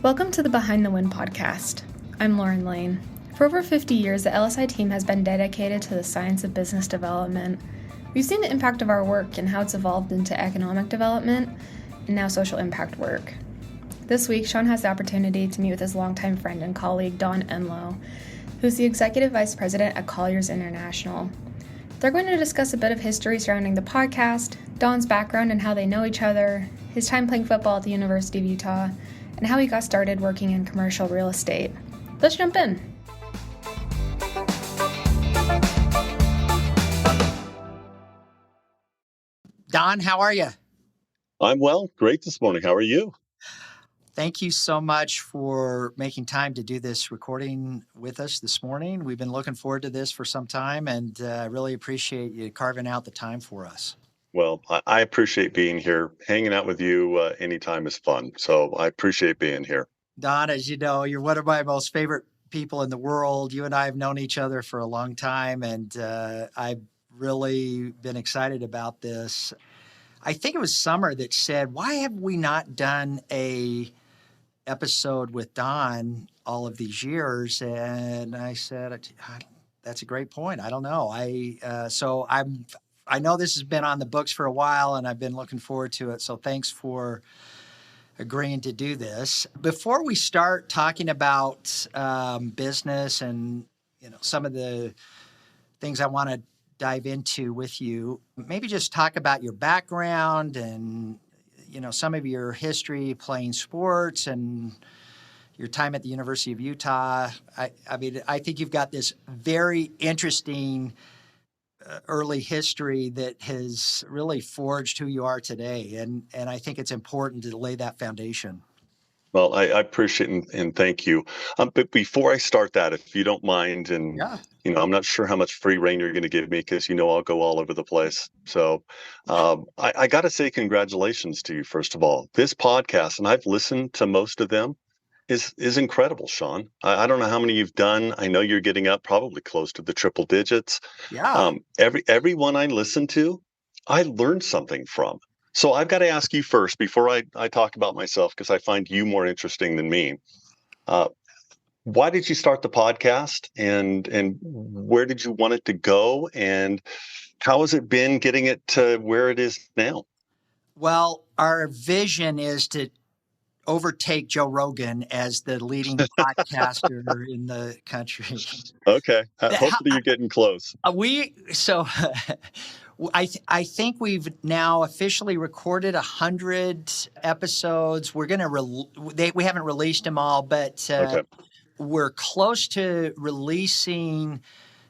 Welcome to the Behind the Wind podcast. I'm Lauren Lane. For over 50 years, the LSI team has been dedicated to the science of business development. We've seen the impact of our work and how it's evolved into economic development and now social impact work. This week, Sean has the opportunity to meet with his longtime friend and colleague, Don Enlow, who's the Executive Vice President at Colliers International. They're going to discuss a bit of history surrounding the podcast, Don's background and how they know each other, his time playing football at the University of Utah, and how he got started working in commercial real estate. Let's jump in. Don, how are you? I'm well. Great this morning. How are you? Thank you so much for making time to do this recording with us this morning. We've been looking forward to this for some time, and I really appreciate you carving out the time for us. Well, I appreciate being here. Hanging out with you anytime is fun. So I appreciate being here. Don, as you know, you're one of my most favorite people in the world. You and I have known each other for a long time, and I've really been excited about this. I think it was Summer that said, why have we not done a episode with Don all of these years? And I said, that's a great point. I don't know. I know this has been on the books for a while, and I've been looking forward to it. So thanks for agreeing to do this. Before we start talking about business and some of the things I want to dive into with you, maybe just talk about your background and some of your history playing sports and your time at the University of Utah. I think you've got this very interesting early history that has really forged who you are today. And I think it's important to lay that foundation. Well, I appreciate and thank you. But before I start that, if you don't mind, and I'm not sure how much free rein you're going to give me because I'll go all over the place. So I got to say congratulations to you, first of all. This podcast, and I've listened to most of them, is incredible, Sean. I don't know how many you've done. I know you're getting up probably close to the triple digits. Yeah. Every one I listen to, I learned something from. So I've got to ask you first before I talk about myself, because I find you more interesting than me. Why did you start the podcast, and where did you want it to go, and how has it been getting it to where it is now? Well, our vision is to overtake Joe Rogan as the leading podcaster in the country. Okay. Hopefully you're getting close. I think we've now officially recorded 100 episodes. We're going to we haven't released them all, but Okay. We're close to releasing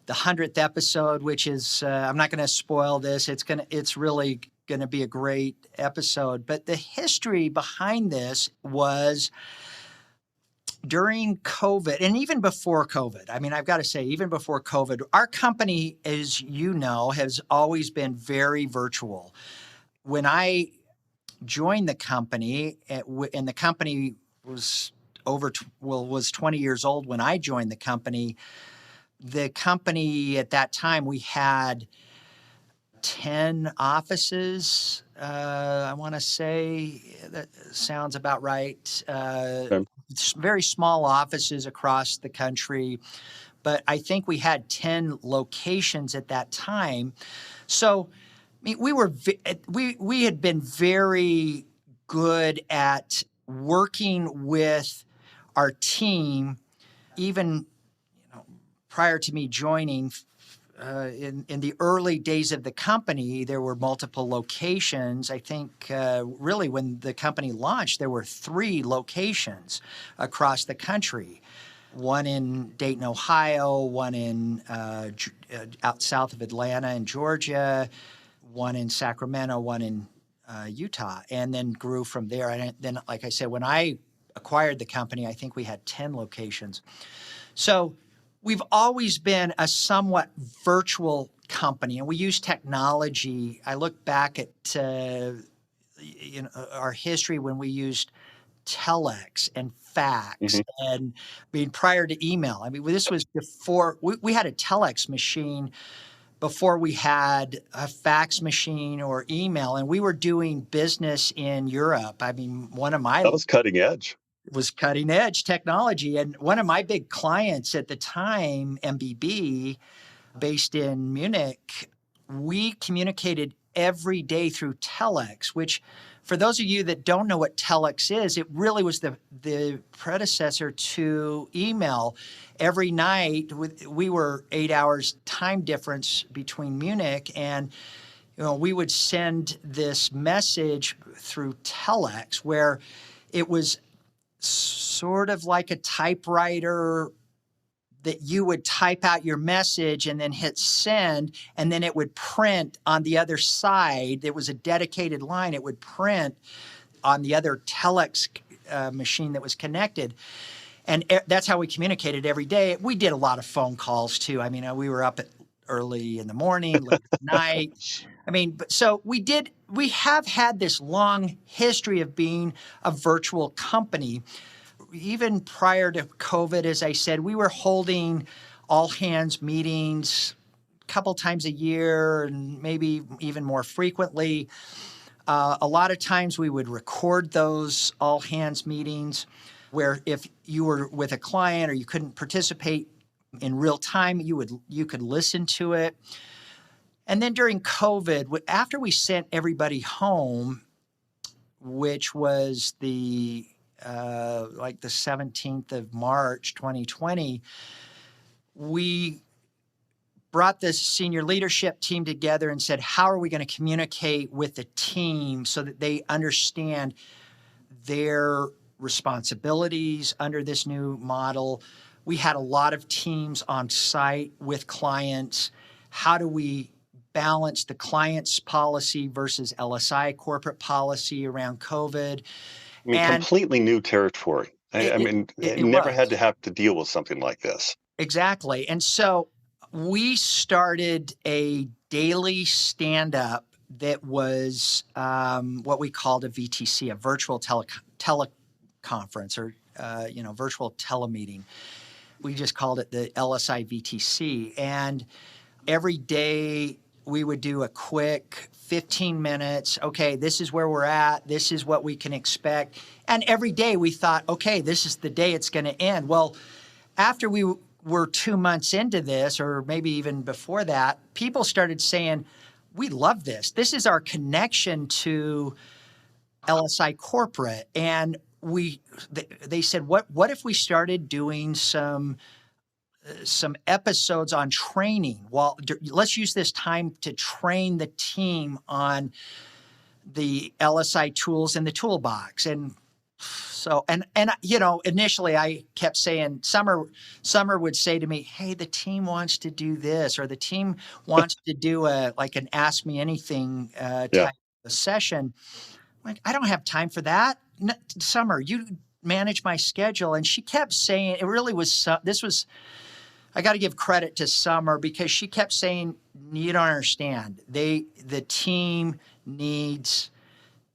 the 100th episode, which is I'm not going to spoil this. It's really going to be a great episode. But the history behind this was during COVID, and even before COVID. I mean, I've got to say, even before COVID, our company, as you know, has always been very virtual. When I joined the company, and the company was was 20 years old when I joined the company. The company at that time, we had 10 offices. I want to say that sounds about right. Very small offices across the country, but I think we had 10 locations at that time. So, I mean, we had been very good at working with our team, even prior to me joining. In the early days of the company, there were multiple locations. I think really when the company launched, there were 3 locations across the country. One in Dayton, Ohio, one in out south of Atlanta in Georgia, one in Sacramento, one in Utah, and then grew from there. And then, like I said, when I acquired the company, I think we had 10 locations. So we've always been a somewhat virtual company, and we use technology. I look back at our history when we used telex and fax, and I mean, prior to email. I mean, this was before we had a telex machine, before we had a fax machine or email, and we were doing business in Europe. I mean, that was cutting edge. was cutting edge technology. And one of my big clients at the time, MBB, based in Munich, we communicated every day through telex, which for those of you that don't know what telex is, it really was the predecessor to email. Every night, we were 8 hours time difference between Munich, and we would send this message through telex where it was sort of like a typewriter that you would type out your message and then hit send, and then it would print on the other side. There was a dedicated line. It would print on the other telex machine that was connected. And that's how we communicated every day. We did a lot of phone calls too. I mean, we were up early in the morning, late at night. I mean, so we have had this long history of being a virtual company. Even prior to COVID, as I said, we were holding all hands meetings a couple times a year and maybe even more frequently. A lot of times we would record those all hands meetings where if you were with a client or you couldn't participate in real time, you could listen to it. And then during COVID, after we sent everybody home, which was like the 17th of March, 2020, we brought this senior leadership team together and said, how are we going to communicate with the team so that they understand their responsibilities under this new model? We had a lot of teams on site with clients. How do we balance the client's policy versus LSI corporate policy around COVID? I mean, completely new territory. I mean, never had to have to deal with something like this. Exactly. And so we started a daily stand-up that was what we called a VTC, a virtual teleconference or, virtual telemeeting. We just called it the LSI VTC. And every day we would do a quick 15 minutes. Okay, this is where we're at. This is what we can expect. And every day we thought, okay, this is the day it's going to end. Well, after we were 2 months into this, or maybe even before that, people started saying, we love this. This is our connection to LSI corporate. And they said, what if we started doing some episodes on training? Well, let's use this time to train the team on the LSI tools in the toolbox. And so, and initially I kept saying, Summer would say to me, hey, the team wants to do this, or the team wants to do an Ask Me Anything type of session. I'm like, I don't have time for that. No, Summer, you manage my schedule. And she kept saying, it really was, I got to give credit to Summer because she kept saying, you don't understand. The team needs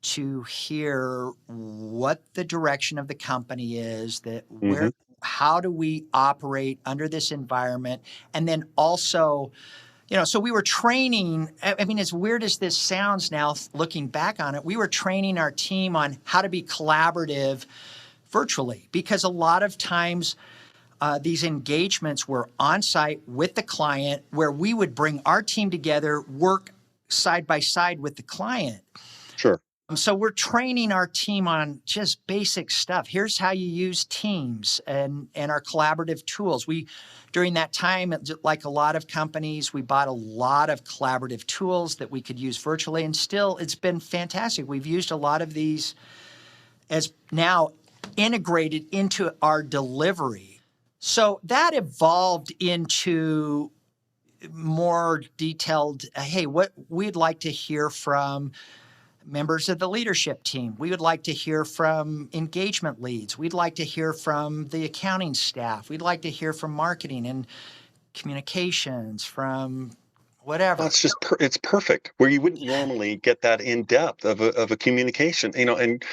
to hear what the direction of the company is, how do we operate under this environment? And then also, so we were training, I mean, as weird as this sounds now, looking back on it, we were training our team on how to be collaborative virtually, because a lot of times these engagements were on site with the client where we would bring our team together, work side by side with the client. Sure. So we're training our team on just basic stuff. Here's how you use Teams and our collaborative tools. During that time, like a lot of companies, we bought a lot of collaborative tools that we could use virtually, and still it's been fantastic. We've used a lot of these as now integrated into our delivery. So that evolved into more detailed, hey, what we'd like to hear from members of the leadership team. We would like to hear from engagement leads. We'd like to hear from the accounting staff. We'd like to hear from marketing and communications, from whatever. That's just, it's perfect, where you wouldn't normally get that in depth of a communication, and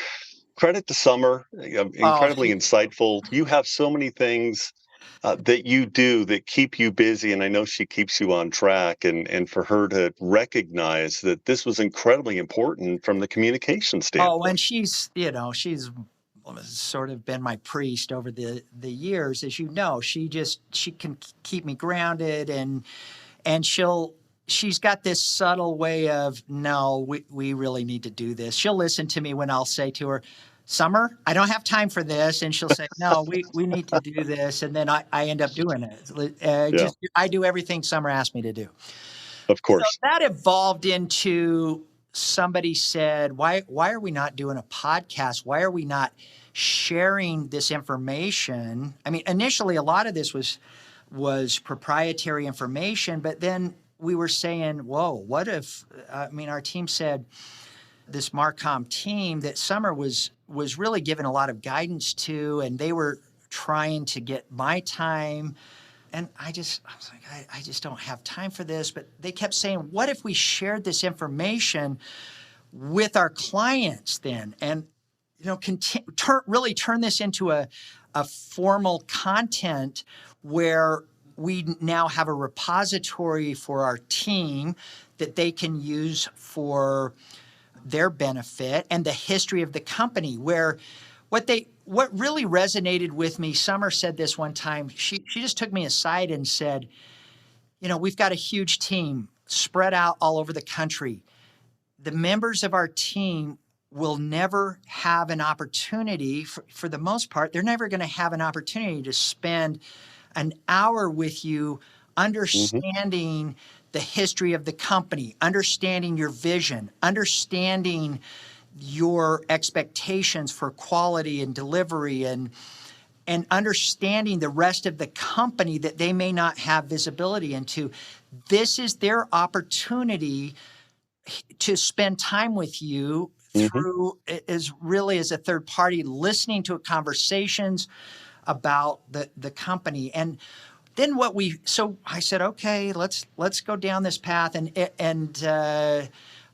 credit to Summer, incredibly insightful. You have so many things that you do that keep you busy, and I know she keeps you on track, and for her to recognize that this was incredibly important from the communication standpoint. Oh, and she's sort of been my priest over the years. As you know, she can keep me grounded, and she's got this subtle way of, no, we really need to do this. She'll listen to me when I'll say to her, Summer, I don't have time for this. And she'll say, no, we need to do this. And then I end up doing it. I do everything Summer asked me to do. Of course. So that evolved into, somebody said, why are we not doing a podcast? Why are we not sharing this information? I mean, initially, a lot of this was proprietary information, but then we were saying, whoa, what if, our team said, this Marcom team that Summer was really given a lot of guidance to, and they were trying to get my time. And I was like, I just don't have time for this. But they kept saying, what if we shared this information with our clients then? And, really turn this into a formal content where we now have a repository for our team that they can use for their benefit, and the history of the company, where what really resonated with me, Summer said this one time, she just took me aside and said, we've got a huge team spread out all over the country. The members of our team will never have an opportunity, for the most part, they're never going to have an opportunity to spend an hour with you understanding the history of the company, understanding your vision, understanding your expectations for quality and delivery, and understanding the rest of the company that they may not have visibility into. This is their opportunity to spend time with you through, as a third party, listening to conversations about the company. And then so I said, okay, let's go down this path. And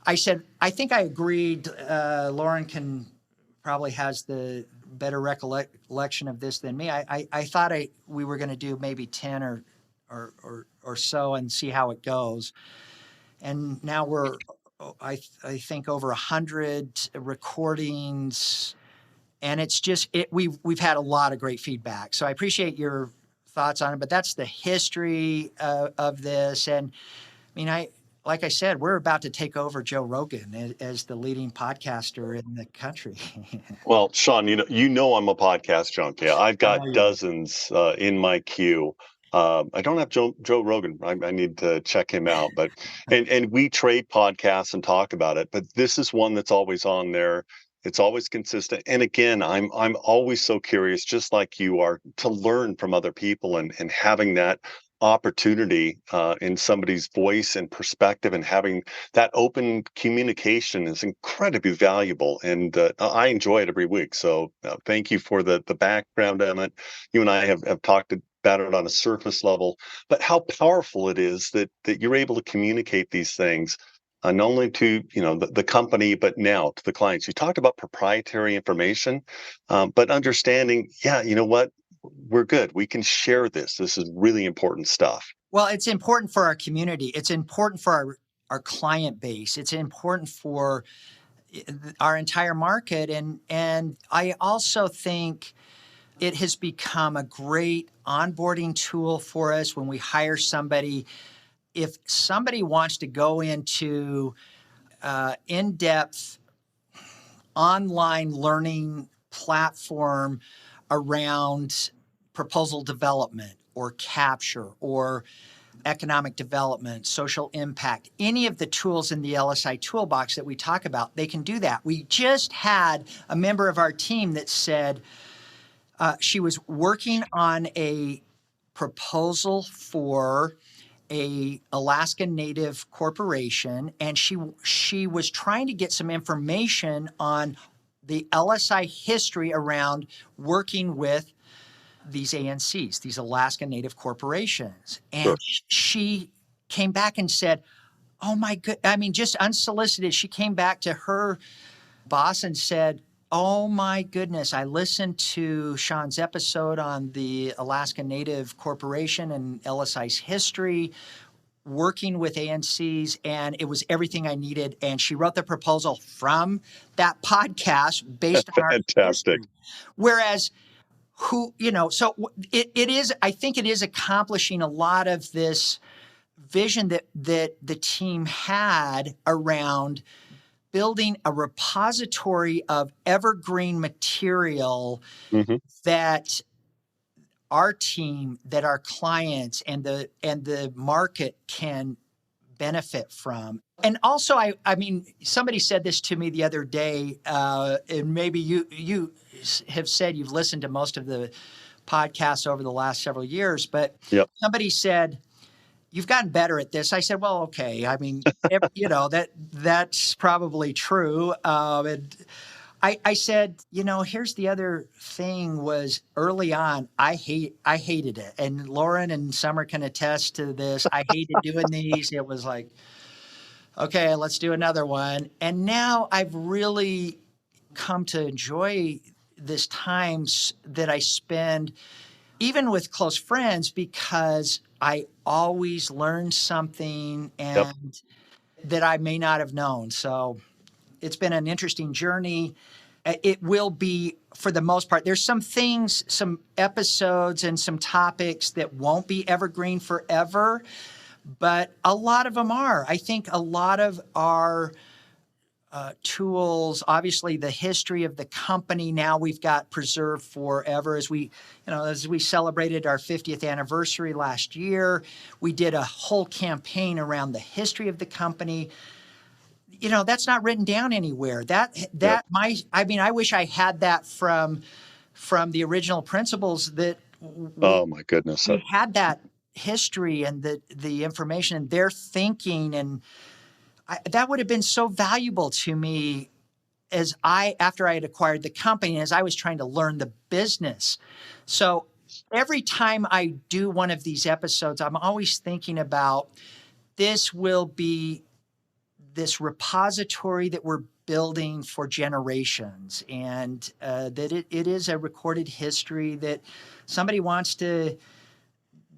I said, I think I agreed. Lauren probably has the better recollection of this than me. I thought we were going to do maybe 10 or so and see how it goes. And now we're, I think, over 100 recordings, and it's just we've had a lot of great feedback. So I appreciate your thoughts on it, but that's the history of this. And like I said, we're about to take over Joe Rogan as the leading podcaster in the country. Well, Sean, I'm a podcast junkie. I've got dozens in my queue. I don't have Joe Rogan. I need to check him out. But and we trade podcasts and talk about it. But this is one that's always on there. It's always consistent. And again, I'm always so curious, just like you are, to learn from other people, and having that opportunity in somebody's voice and perspective, and having that open communication is incredibly valuable. And I enjoy it every week. So thank you for the background on it. You and I have talked about it on a surface level, but how powerful it is that you're able to communicate these things. Not only to the company, but now to the clients. You talked about proprietary information, but understanding, what, we're good. We can share this. This is really important stuff. Well, it's important for our community. It's important for our client base. It's important for our entire market, and I also think it has become a great onboarding tool for us when we hire somebody. If somebody wants to go into in-depth online learning platform around proposal development or capture or economic development, social impact, any of the tools in the LSI toolbox that we talk about, they can do that. We just had a member of our team that said she was working on a proposal for a Alaska Native corporation, and she was trying to get some information on the LSI history around working with these ANCs, these Alaska Native corporations. And she came back and said, oh my good, just unsolicited, she came back to her boss and said, oh my goodness, I listened to Sean's episode on the Alaska Native Corporation and LSI's history. working with ANCs, and it was everything I needed. And she wrote the proposal from that podcast based on our Fantastic. history. Whereas so it is, I think it is accomplishing a lot of this vision that the team had around building a repository of evergreen material that our team, that our clients and the market can benefit from. And also, I mean, somebody said this to me the other day, and maybe you have said you've listened to most of the podcasts over the last several years, but somebody said, "You've gotten better at this." I said, "Well, okay. I mean, that's probably true." And I said, here's the other thing was early on, I hated it. And Lauren and Summer can attest to this. I hated doing these. It was like, okay, let's do another one. And now I've really come to enjoy this time that I spend even with close friends, because I always learn something and that I may not have known. So it's been an interesting journey. It will be, for the most part, there's some things, some episodes and some topics that won't be evergreen forever, but a lot of them are. I think a lot of our tools, obviously the history of the company now we've got preserved forever. As we celebrated our 50th anniversary last year, we did a whole campaign around the history of the company. That's not written down anywhere. I wish I had that from the original principals that oh my goodness. We had that history and the information and their thinking, and that would have been so valuable to me after I had acquired the company, as I was trying to learn the business. So every time I do one of these episodes, I'm always thinking about this will be this repository that we're building for generations, and that it is a recorded history that somebody wants to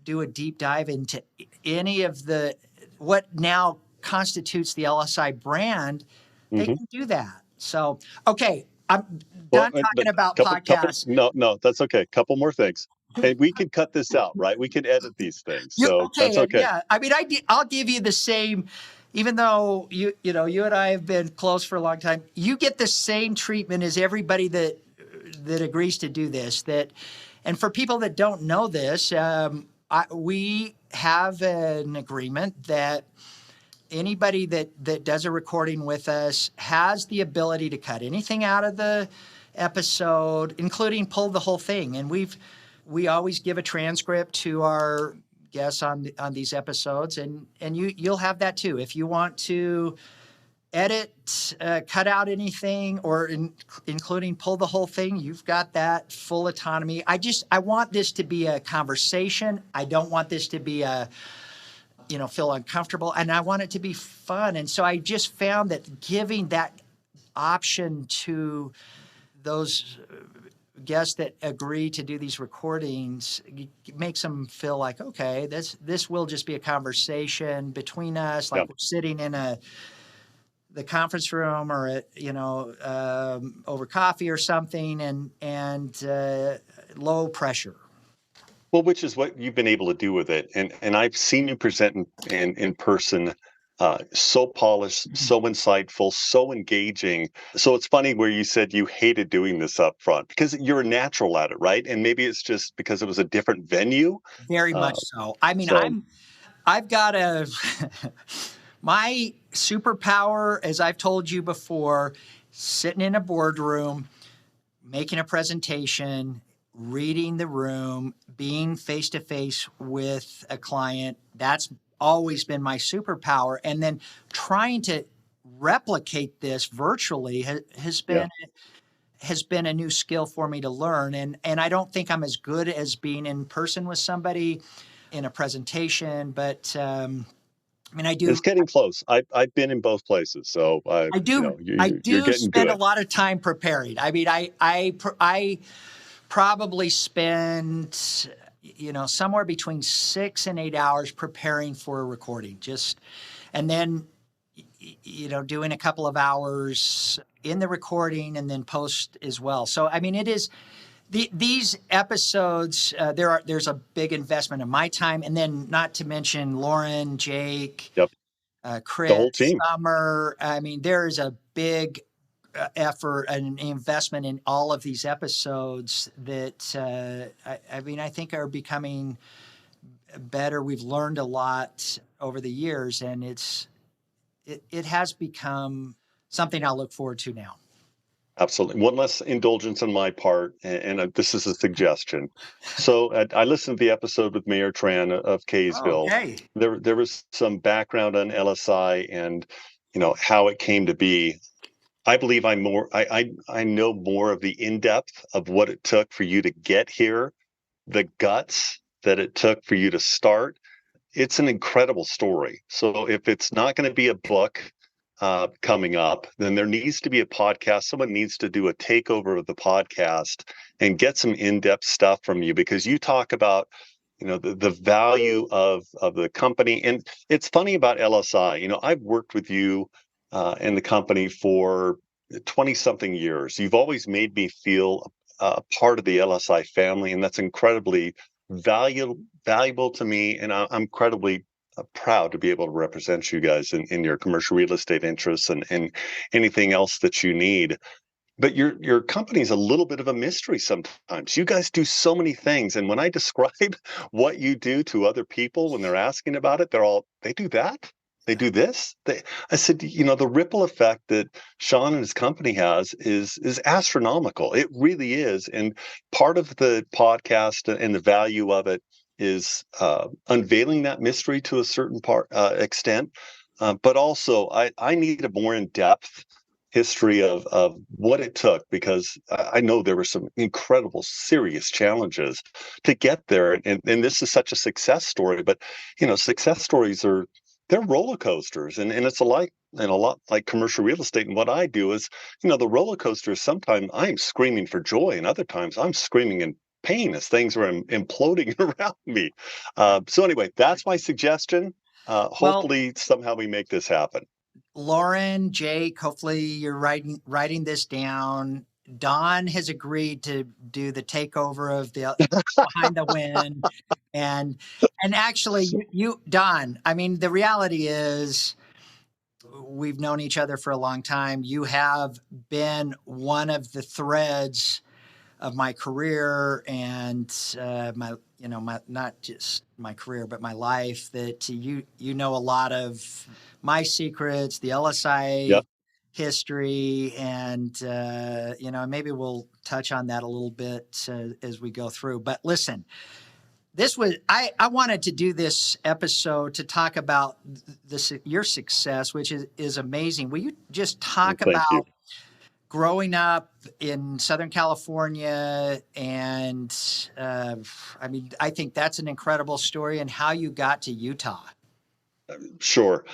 do a deep dive into any of what now constitutes the LSI brand. They can do that. So, okay, I'm done talking about podcasts. No, that's okay. Couple more things. And we can cut this out, right? We can edit these things. So that's okay. Yeah, I mean, I'll give you the same. Even though you and I have been close for a long time, you get the same treatment as everybody that agrees to do this. And for people that don't know this, we have an agreement that anybody that does a recording with us has the ability to cut anything out of the episode, including pull the whole thing. And we always give a transcript to our guests on these episodes, and you'll have that too. If you want to edit, cut out anything, or including pull the whole thing, you've got that full autonomy. I want this to be a conversation. I don't want this to be feel uncomfortable, and I want it to be fun. And so I just found that giving that option to those guests that agree to do these recordings makes them feel like, okay, this will just be a conversation between us, like we're sitting in the conference room or over coffee or something, and low pressure. Well, which is what you've been able to do with it, and I've seen you present in person. So polished, so insightful, so engaging. So it's funny where you said you hated doing this up front because you're a natural at it, right? And maybe it's just because it was a different venue. Very much so. I mean, I've got my superpower, as I've told you before, sitting in a boardroom, making a presentation, reading the room, being face-to-face with a client. That's always been my superpower. And then trying to replicate this virtually has been a new skill for me to learn. And I don't think I'm as good as being in person with somebody in a presentation, but I mean, I do. It's getting close. I've been in both places, so I do. I do spend a lot of time preparing. I mean, I probably spend somewhere between 6 and 8 hours preparing for a recording, and then, doing a couple of hours in the recording and then post as well. So, I mean, it is these episodes, there's a big investment of my time, and then not to mention Lauren, Jake, yep. Chris, the whole team. Summer. I mean, there is a big effort and investment in all of these episodes that I think are becoming better. We've learned a lot over the years, and it has become something I'll look forward to now. Absolutely. One less indulgence on my part, and this is a suggestion. So I listened to the episode with Mayor Tran of Kaysville. Okay. There was some background on LSI and how it came to be. I believe I know more of the in-depth of what it took for you to get here, the guts that it took for you to start. It's an incredible story. So if it's not going to be a book coming up, then there needs to be a podcast. Someone needs to do a takeover of the podcast and get some in-depth stuff from you, because you talk about the value of the company. And it's funny about LSI. I've worked with you and the company for 20 something years. You've always made me feel a part of the LSI family, and that's incredibly valuable to me. And I'm incredibly proud to be able to represent you guys in your commercial real estate interests and anything else that you need. But your company's a little bit of a mystery sometimes. You guys do so many things, and when I describe what you do to other people when they're asking about it, they do that. They do this. I said, the ripple effect that Sean and his company has is astronomical. It really is. And part of the podcast and the value of it is unveiling that mystery to a certain extent. But also, I need a more in-depth history of what it took, because I know there were some incredible, serious challenges to get there. And this is such a success story. But, success stories they're roller coasters, and it's a lot like commercial real estate. And what I do is, the roller coasters, sometimes I'm screaming for joy, and other times I'm screaming in pain as things are imploding around me. So anyway, that's my suggestion. Hopefully somehow we make this happen. Lauren, Jake, hopefully you're writing this down. Don has agreed to do the takeover of the Behind the Wind. And actually, you, Don, I mean, the reality is we've known each other for a long time. You have been one of the threads of my career and my not just my career, but my life, that you know a lot of my secrets, the LSI Yep. history, and maybe we'll touch on that a little bit as we go through. But listen, I wanted to do this episode to talk about your success, which is amazing. Will you just talk about growing up in Southern California? And I think that's an incredible story, and how you got to Utah. Sure.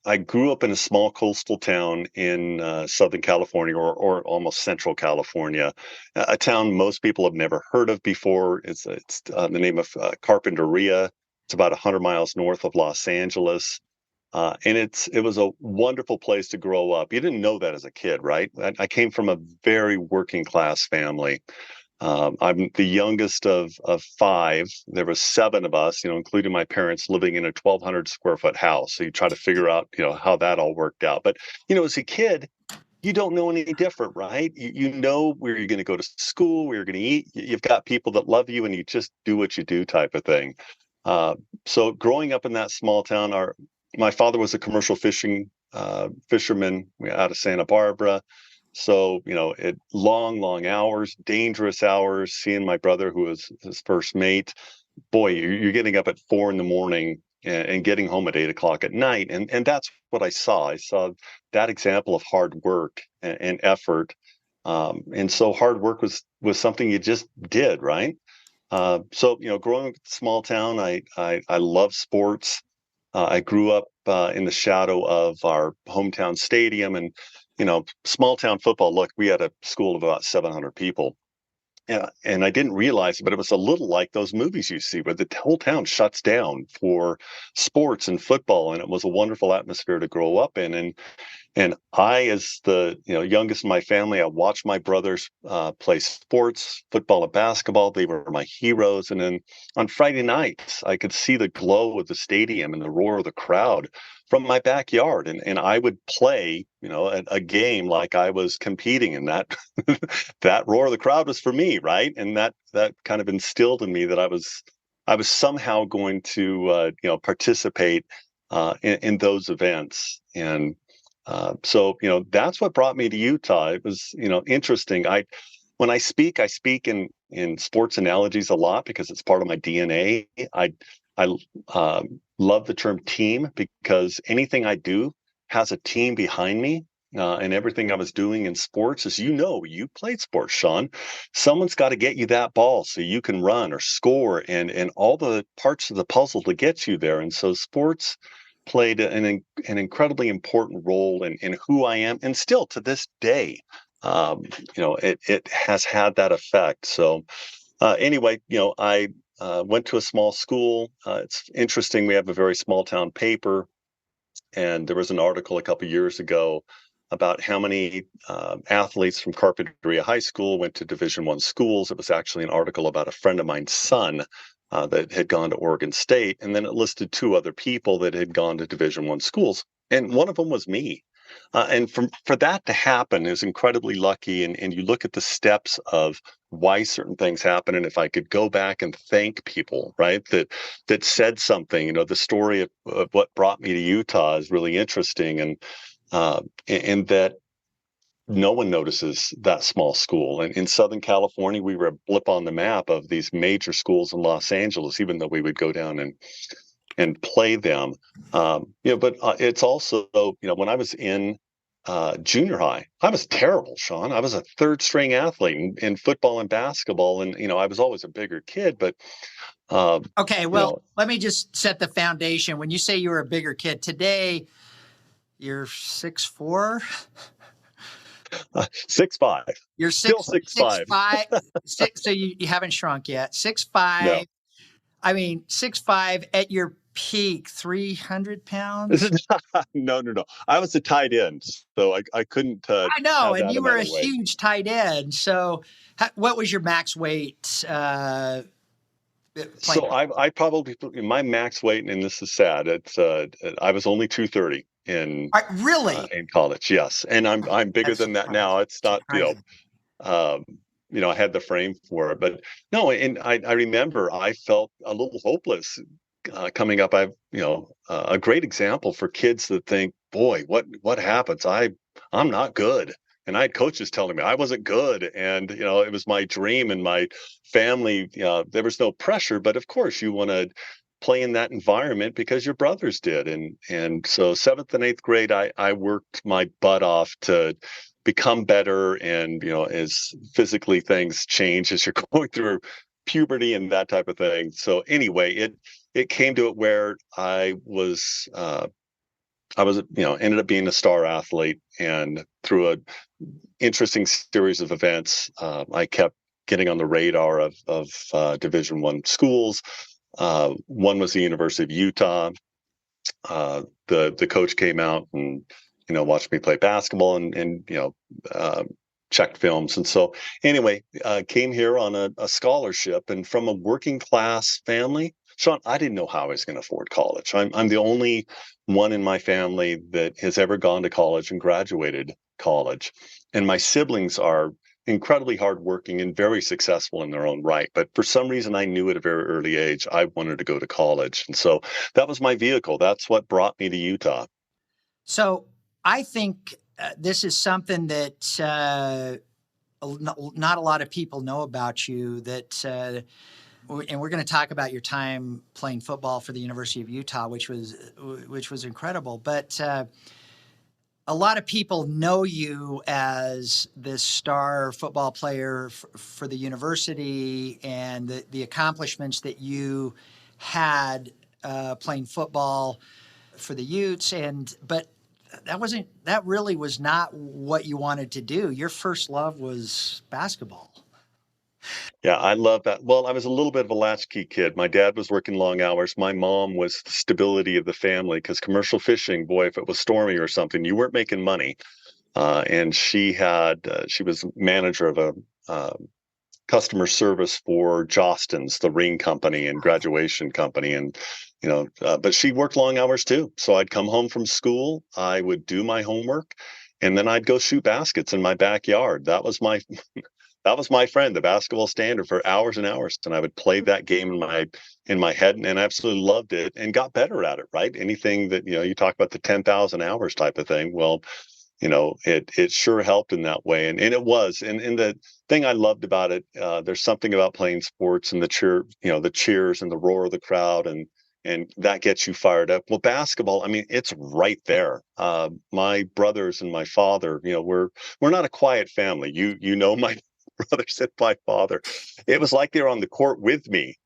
I grew up in a small coastal town in Southern California, or almost Central California, a town most people have never heard of before. It's the name of Carpinteria. It's about 100 miles north of Los Angeles. And it was a wonderful place to grow up. You didn't know that as a kid, right? I came from a very working class family. I'm the youngest of five. There were seven of us, including my parents, living in a 1,200 square foot house. So you try to figure out, how that all worked out. But, as a kid, you don't know any different, right? You know where you're going to go to school, where you're going to eat. You've got people that love you, and you just do what you do type of thing. So growing up in that small town, my father was a commercial fisherman out of Santa Barbara. So, long hours, dangerous hours, seeing my brother, who was his first mate. Boy, you're getting up at 4 a.m. and getting home at 8 o'clock at night. And that's what I saw. I saw that example of hard work and effort. And so hard work was something you just did, right? So, growing up in a small town, I love sports. I grew up in the shadow of our hometown stadium, and small town football. Look, we had a school of about 700 people, and I didn't realize it, but it was a little like those movies you see where the whole town shuts down for sports and football. And it was a wonderful atmosphere to grow up in. And I, as the youngest in my family, I watched my brothers play sports, football and basketball. They were my heroes. And then on Friday nights, I could see the glow of the stadium and the roar of the crowd from my backyard. And I would play, a game like I was competing in that. That roar of the crowd was for me, right? And that kind of instilled in me that I was somehow going to participate in those events. And so, that's what brought me to Utah. It was, interesting. When I speak in sports analogies a lot because it's part of my DNA. I love the term team because anything I do has a team behind me. And everything I was doing in sports, as you played sports, Sean. Someone's got to get you that ball so you can run or score, and all the parts of the puzzle to get you there. And so sports played an incredibly important role in who I am, and still to this day, it has had that effect. So anyway, I went to a small school. It's interesting. We have a very small town paper, and there was an article a couple of years ago about how many athletes from Carpinteria High School went to Division I schools. It was actually an article about a friend of mine's son that had gone to Oregon State, and then it listed 2 other people that had gone to Division I schools, and one of them was me. And for that to happen is incredibly lucky. And you look at the steps of why certain things happen. And if I could go back and thank people, right, that said something, the story of what brought me to Utah is really interesting. And that no one notices that small school. And in Southern California, we were a blip on the map of these major schools in Los Angeles, even though we would go down and play them. But it's also, when I was in junior high, I was terrible, Sean. I was a 3rd string athlete in football and basketball. And, I was always a bigger kid, but okay, well, let me just set the foundation. When you say you were a bigger kid today, you're 6'4". 6'5". You're still 6'5". 6'5". So you haven't shrunk yet. 6'5". No. I mean, 6'5" at your peak, 300 pounds. No. I was a tight end, so I couldn't. I know, and you were a huge tight end. So, what was your max weight? So I probably my max weight, and this is sad. It's I was only 230 in in college. Yes, and I'm bigger than that now. It's not I had the frame for it, but no. And I remember I felt a little hopeless coming up. A great example for kids that think, boy, what happens? I'm not good. And I had coaches telling me I wasn't good. And, it was my dream and my family. There was no pressure, but of course you want to play in that environment because your brothers did. And so 7th and 8th grade, I worked my butt off to become better. And, as physically things change as you're going through puberty and that type of thing. So anyway, it came to it where I was, ended up being a star athlete, and through a interesting series of events, I kept getting on the radar of Division I schools. One was the University of Utah. The coach came out and watched me play basketball and checked films. And so anyway, came here on a scholarship, and from a working class family. Sean, I didn't know how I was going to afford college. I'm the only one in my family that has ever gone to college and graduated college. And my siblings are incredibly hardworking and very successful in their own right. But for some reason, I knew at a very early age, I wanted to go to college. And so that was my vehicle. That's what brought me to Utah. So I think this is something that not a lot of people know about you, and we're going to talk about your time playing football for the University of Utah, which was incredible. But a lot of people know you as this star football player for the university, and the accomplishments that you had playing football for the Utes. But that really was not what you wanted to do. Your first love was basketball. Yeah, I love that. Well, I was a little bit of a latchkey kid. My dad was working long hours. My mom was the stability of the family because commercial fishing, boy, if it was stormy or something, you weren't making money. And she was manager of a customer service for Jostens, the ring company and graduation company, and but she worked long hours too. So I'd come home from school, I would do my homework, and then I'd go shoot baskets in my backyard. That was my friend, the basketball standard, for hours and hours, and I would play that game in my head, and I absolutely loved it and got better at it. Right? Anything that you talk about the 10,000 hours type of thing. Well, it sure helped in that way, and it was, and the thing I loved about it, there's something about playing sports and the cheers and the roar of the crowd, and that gets you fired up. Well, basketball, I mean, it's right there. My brothers and my father, we're not a quiet family. My brothers and my father. It was like they were on the court with me.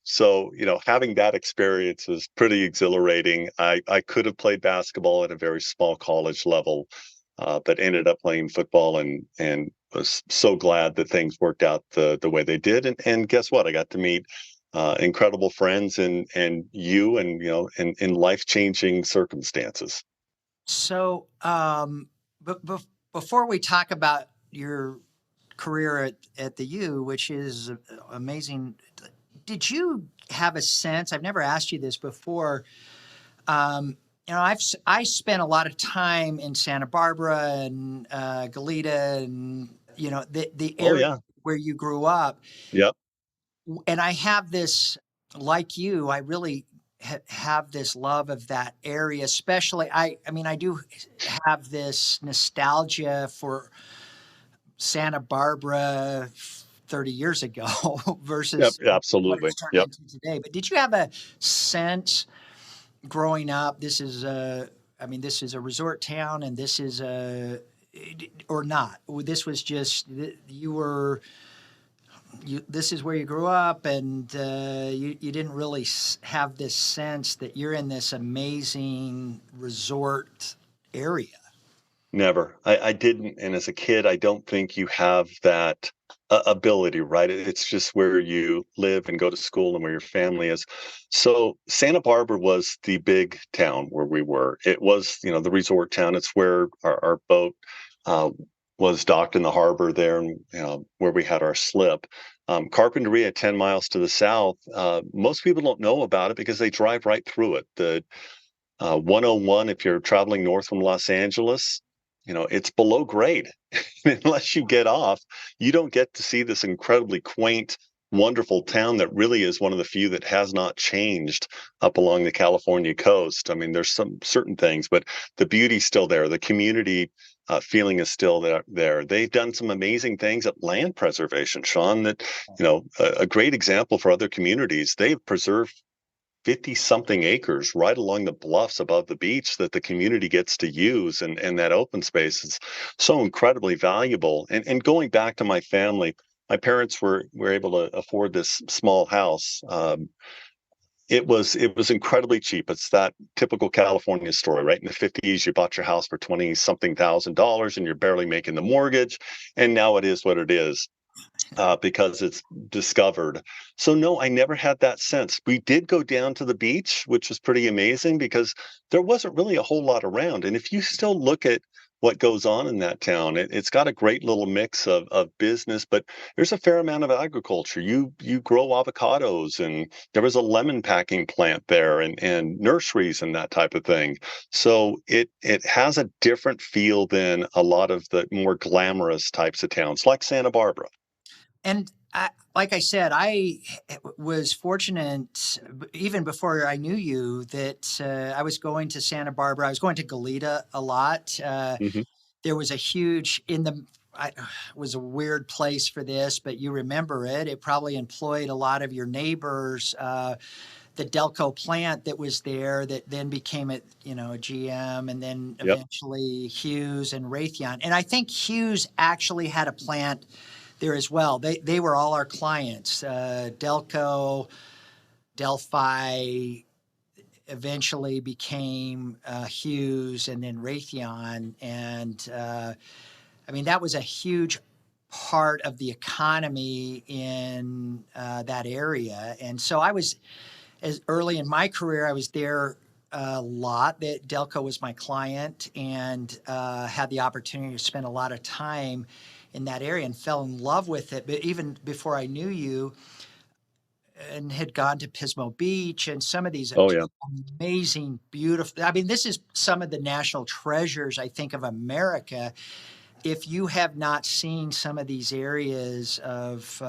So having that experience was pretty exhilarating. I could have played basketball at a very small college level, but ended up playing football and was so glad that things worked out the way they did. And guess what? I got to meet incredible friends and in life changing circumstances. So, but before we talk about your career at the U, which is amazing, did you have a sense? I've never asked you this before. I spent a lot of time in Santa Barbara and Goleta, and the Oh area yeah. where you grew up. Yep. And I have this, like you, I really have this love of that area, especially. I mean, I do have this nostalgia for Santa Barbara 30 years ago Yep. versus what Absolutely. it's turned Yep. into today. But did you have a sense growing up, this is a resort town, and this is or not? This was just, this is where you grew up, and you didn't really have this sense that you're in this amazing resort area. Never. I didn't. And as a kid, I don't think you have that ability, right? It's just where you live and go to school and where your family is. So Santa Barbara was the big town where we were. It was, the resort town. It's where our boat uh, was docked in the harbor there, and where we had our slip. Carpinteria, 10 miles to the south. Most people don't know about it because they drive right through it. The 101, if you're traveling north from Los Angeles, it's below grade. Unless you get off, you don't get to see this incredibly quaint, wonderful town that really is one of the few that has not changed up along the California coast. I mean, there's some certain things, but the beauty's still there. The community feeling is still there. They've done some amazing things at land preservation, Sean, that, a great example for other communities. They've preserved 50 something acres right along the bluffs above the beach that the community gets to use, and that open space is so incredibly valuable. And going back to my family, my parents were able to afford this small house. It was incredibly cheap. It's that typical California story, right? In the 50s, you bought your house for 20 something $1,000 and you're barely making the mortgage, and now it is what it is, because it's discovered. So no, I never had that sense. We did go down to the beach, which was pretty amazing because there wasn't really a whole lot around. And if you still look at what goes on in that town, it's got a great little mix of business, but there's a fair amount of agriculture. You grow avocados, and there was a lemon packing plant there, and nurseries and that type of thing. So it has a different feel than a lot of the more glamorous types of towns like Santa Barbara. And like I said, I was fortunate, even before I knew you, that I was going to Santa Barbara. I was going to Goleta a lot. Mhm. There was a huge it was a weird place for this, but you remember it. It probably employed a lot of your neighbors. The Delco plant that was there, that then became a GM, and then Yep. eventually Hughes and Raytheon. And I think Hughes actually had a plant there as well. They were all our clients. Delco, Delphi eventually became Hughes, and then Raytheon. And I mean, that was a huge part of the economy in that area. And so I was, as early in my career, I was there a lot. That Delco was my client, and had the opportunity to spend a lot of time in that area and fell in love with it. But even before I knew you, and had gone to Pismo Beach and some of these Oh yeah. amazing, beautiful. I mean, this is some of the national treasures, I think, of America. If you have not seen some of these areas of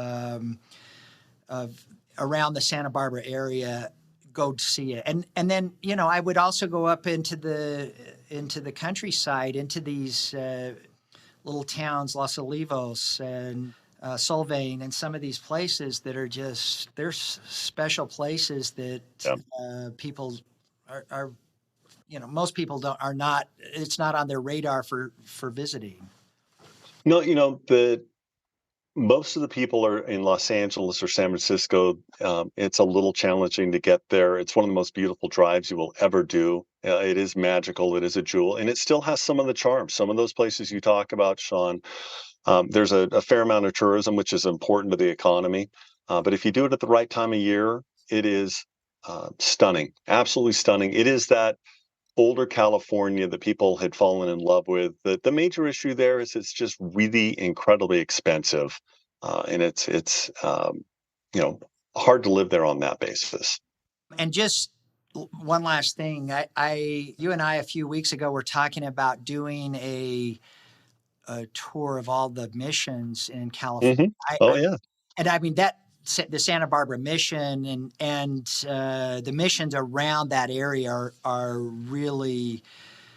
around the Santa Barbara area, go see it. And then, you know, I would also go up into the countryside, into these little towns, Los Olivos and Solvang, and some of these places that are just, they're special places that people are, you know, most people are not, it's not on their radar for visiting. No, you know, most of the people are in Los Angeles or San Francisco. It's a little challenging to get there. It's one of the most beautiful drives you will ever do. It is magical. It is a jewel, and it still has some of the charm. Some of those places you talk about, Sean, there's a fair amount of tourism, which is important to the economy. But if you do it at the right time of year, it is stunning, absolutely stunning. It is that older California that people had fallen in love with. The major issue there is it's just really incredibly expensive, and it's you know, hard to live there on that basis. And just one last thing, you and I a few weeks ago were talking about doing a tour of all the missions in California. Oh yeah. And I mean that the Santa Barbara mission and the missions around that area are really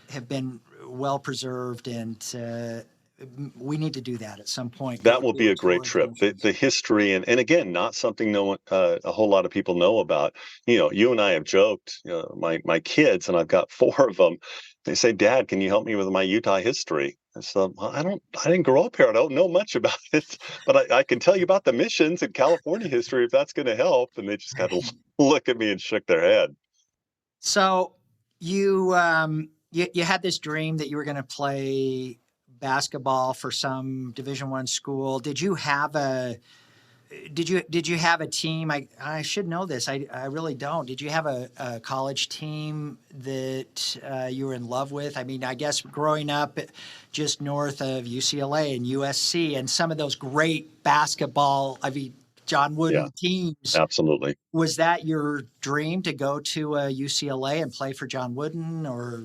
have been well preserved, and we need to do that at some point. That will be a great trip. The history and again, not something no one a whole lot of people know about. You know, you and I have joked. You know, my kids, and I've got 4 of them. They say, "Dad, can you help me with my Utah history?" I said, well, I didn't grow up here. I don't know much about it, but I can tell you about the missions and California history if that's going to help. And they just kind of look at me and shook their head. So you had this dream that you were going to play basketball for some Division I school. Did you have a team? I should know this. I really don't. Did you have a college team that you were in love with? I mean, I guess growing up just north of UCLA and USC and some of those great basketball, I mean, John Wooden teams. Absolutely. Was that your dream to go to UCLA and play for John Wooden, or?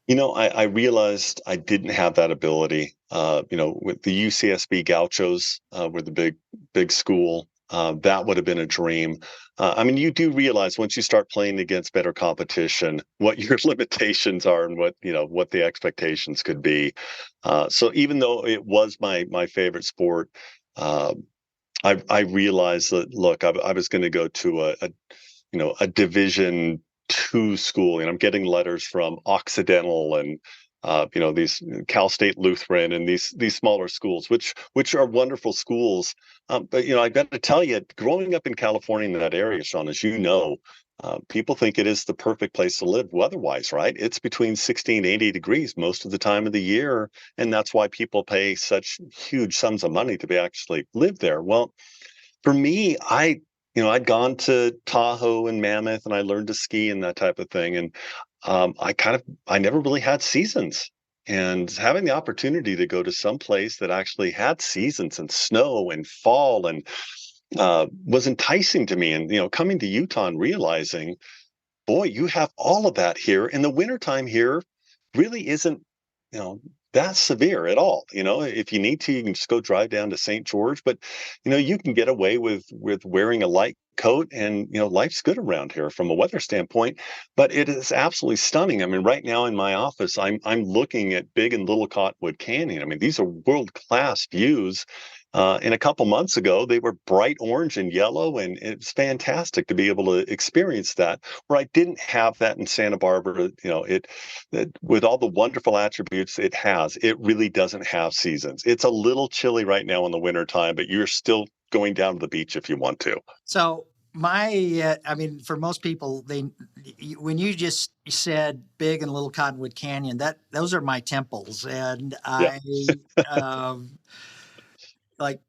You know, I realized I didn't have that ability. You know, with the UCSB Gauchos were the big school. That would have been a dream. I mean, you do realize once you start playing against better competition, what your limitations are and what the expectations could be. So even though it was my favorite sport, I realized that, look, I was going to go to a Division II school, and I'm getting letters from Occidental and these Cal State Lutheran and these smaller schools, which are wonderful schools. But I got to tell you, growing up in California in that area, Sean, as you know, people think it is the perfect place to live weather-wise, right? It's between 60 and 80 degrees most of the time of the year, and that's why people pay such huge sums of money to be actually live there. Well, for me, I'd gone to Tahoe and Mammoth, and I learned to ski and that type of thing. And I never really had seasons. And having the opportunity to go to some place that actually had seasons and snow and fall and was enticing to me. And, coming to Utah and realizing, boy, you have all of that here. And the wintertime here really isn't, that severe at all. If you need to, you can just go drive down to St. George, but you can get away with wearing a light coat, and life's good around here from a weather standpoint. But it is absolutely stunning. I mean, right now in my office, I'm looking at Big and Little Cottonwood Canyon. I mean, these are world-class views. And a couple months ago, they were bright orange and yellow, and it's fantastic to be able to experience that, where I didn't have that in Santa Barbara. It with all the wonderful attributes it has, it really doesn't have seasons. It's a little chilly right now in the wintertime, but you're still going down to the beach if you want to. So for most people, when you just said Big and Little Cottonwood Canyon, those are my temples, and like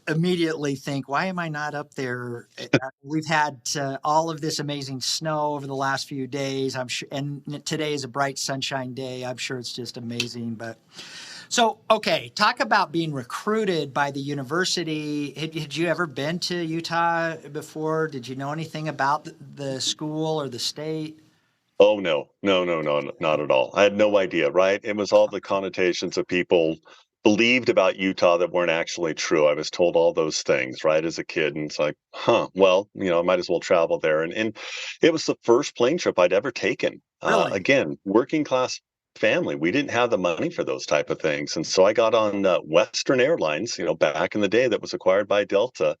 immediately think, why am I not up there? We've had all of this amazing snow over the last few days. I'm sure, and today is a bright sunshine day. I'm sure it's just amazing. But so, okay, talk about being recruited by the university. Had you ever been to Utah before? Did you know anything about the school or the state? Oh, no, no, no, no, not at all. I had no idea, right? It was all the connotations of people believed about Utah that weren't actually true. I was told all those things, right, as a kid. And it's like, well, I might as well travel there. And it was the first plane trip I'd ever taken. Really? Again, working class family. We didn't have the money for those type of things. And so I got on Western Airlines, back in the day that was acquired by Delta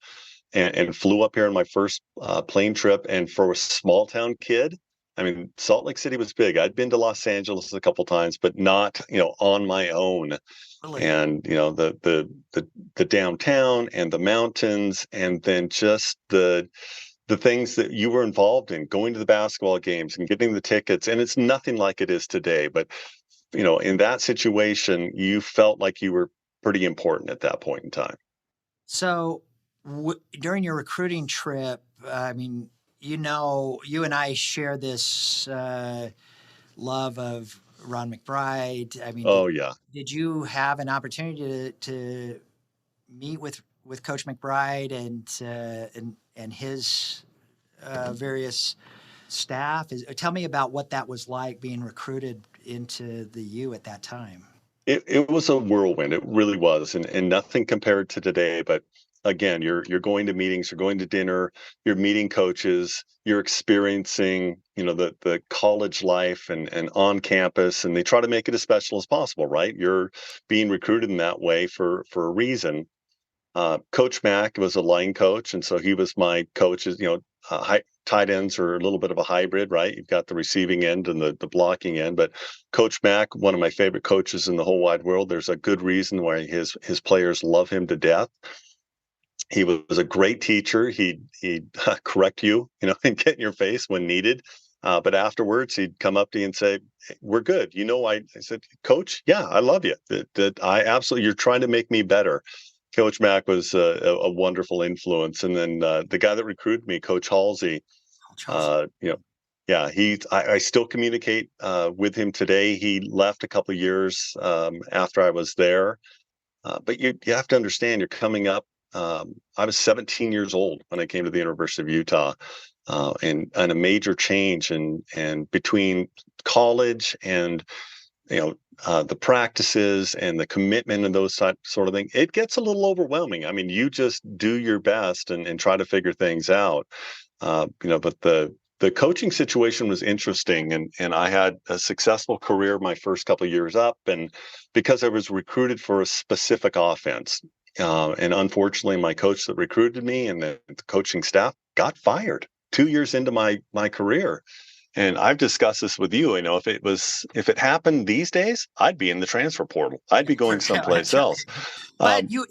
and flew up here on my first plane trip. And for a small town kid, I mean, Salt Lake City was big. I'd been to Los Angeles a couple times, but not, on my own. Really? And the downtown and the mountains, and then just the things that you were involved in, going to the basketball games and getting the tickets. And it's nothing like it is today. But in that situation, you felt like you were pretty important at that point in time. So during your recruiting trip, I mean, you and I share this love of Ron McBride. I mean, did you have an opportunity to meet with Coach McBride and his various staff? Tell me about what that was like being recruited into the U at that time. It was a whirlwind. It really was, and nothing compared to today. But again, you're going to meetings, you're going to dinner, you're meeting coaches, you're experiencing, the college life and on campus, and they try to make it as special as possible, right? You're being recruited in that way for a reason. Coach Mack was a line coach, and so he was my coach. Tight ends are a little bit of a hybrid, right? You've got the receiving end and the blocking end. But Coach Mack, one of my favorite coaches in the whole wide world, there's a good reason why his players love him to death. He was a great teacher. He'd correct you, and get in your face when needed. But afterwards, he'd come up to you and say, "We're good." I said, "Coach, yeah, I love you. That I absolutely. You're trying to make me better." Coach Mack was a wonderful influence, and then the guy that recruited me, Coach Halsey, I still communicate with him today. He left a couple of years after I was there, but you have to understand, you're coming up. I was 17 years old when I came to the University of Utah, and a major change, and between college and the practices and the commitment and those sort of things, it gets a little overwhelming. I mean, you just do your best and try to figure things out. But the coaching situation was interesting, and I had a successful career my first couple of years up, and because I was recruited for a specific offense, and unfortunately, my coach that recruited me and the coaching staff got fired 2 years into my career. And I've discussed this with you. If it happened these days, I'd be in the transfer portal. I'd be going someplace else. But you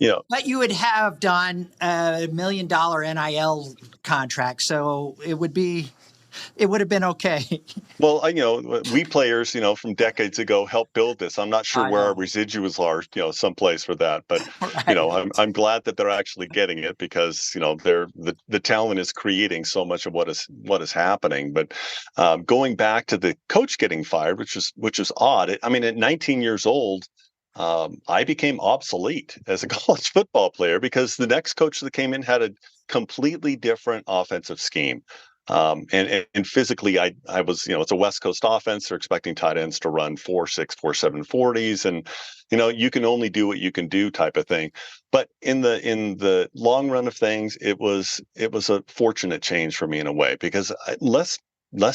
would have done $1 million NIL contract, so it would have been okay. Well, we players, from decades ago helped build this. I'm not sure where our residuals are, someplace for that. But, right. I'm glad that they're actually getting it because, the talent is creating so much of what is happening. But going back to the coach getting fired, which is odd. At 19 years old, I became obsolete as a college football player because the next coach that came in had a completely different offensive scheme. And physically, I was, it's a West Coast offense. They're expecting tight ends to run 4.6, 4.7 40s, and you can only do what you can do, type of thing. But in the long run of things, it was a fortunate change for me in a way because less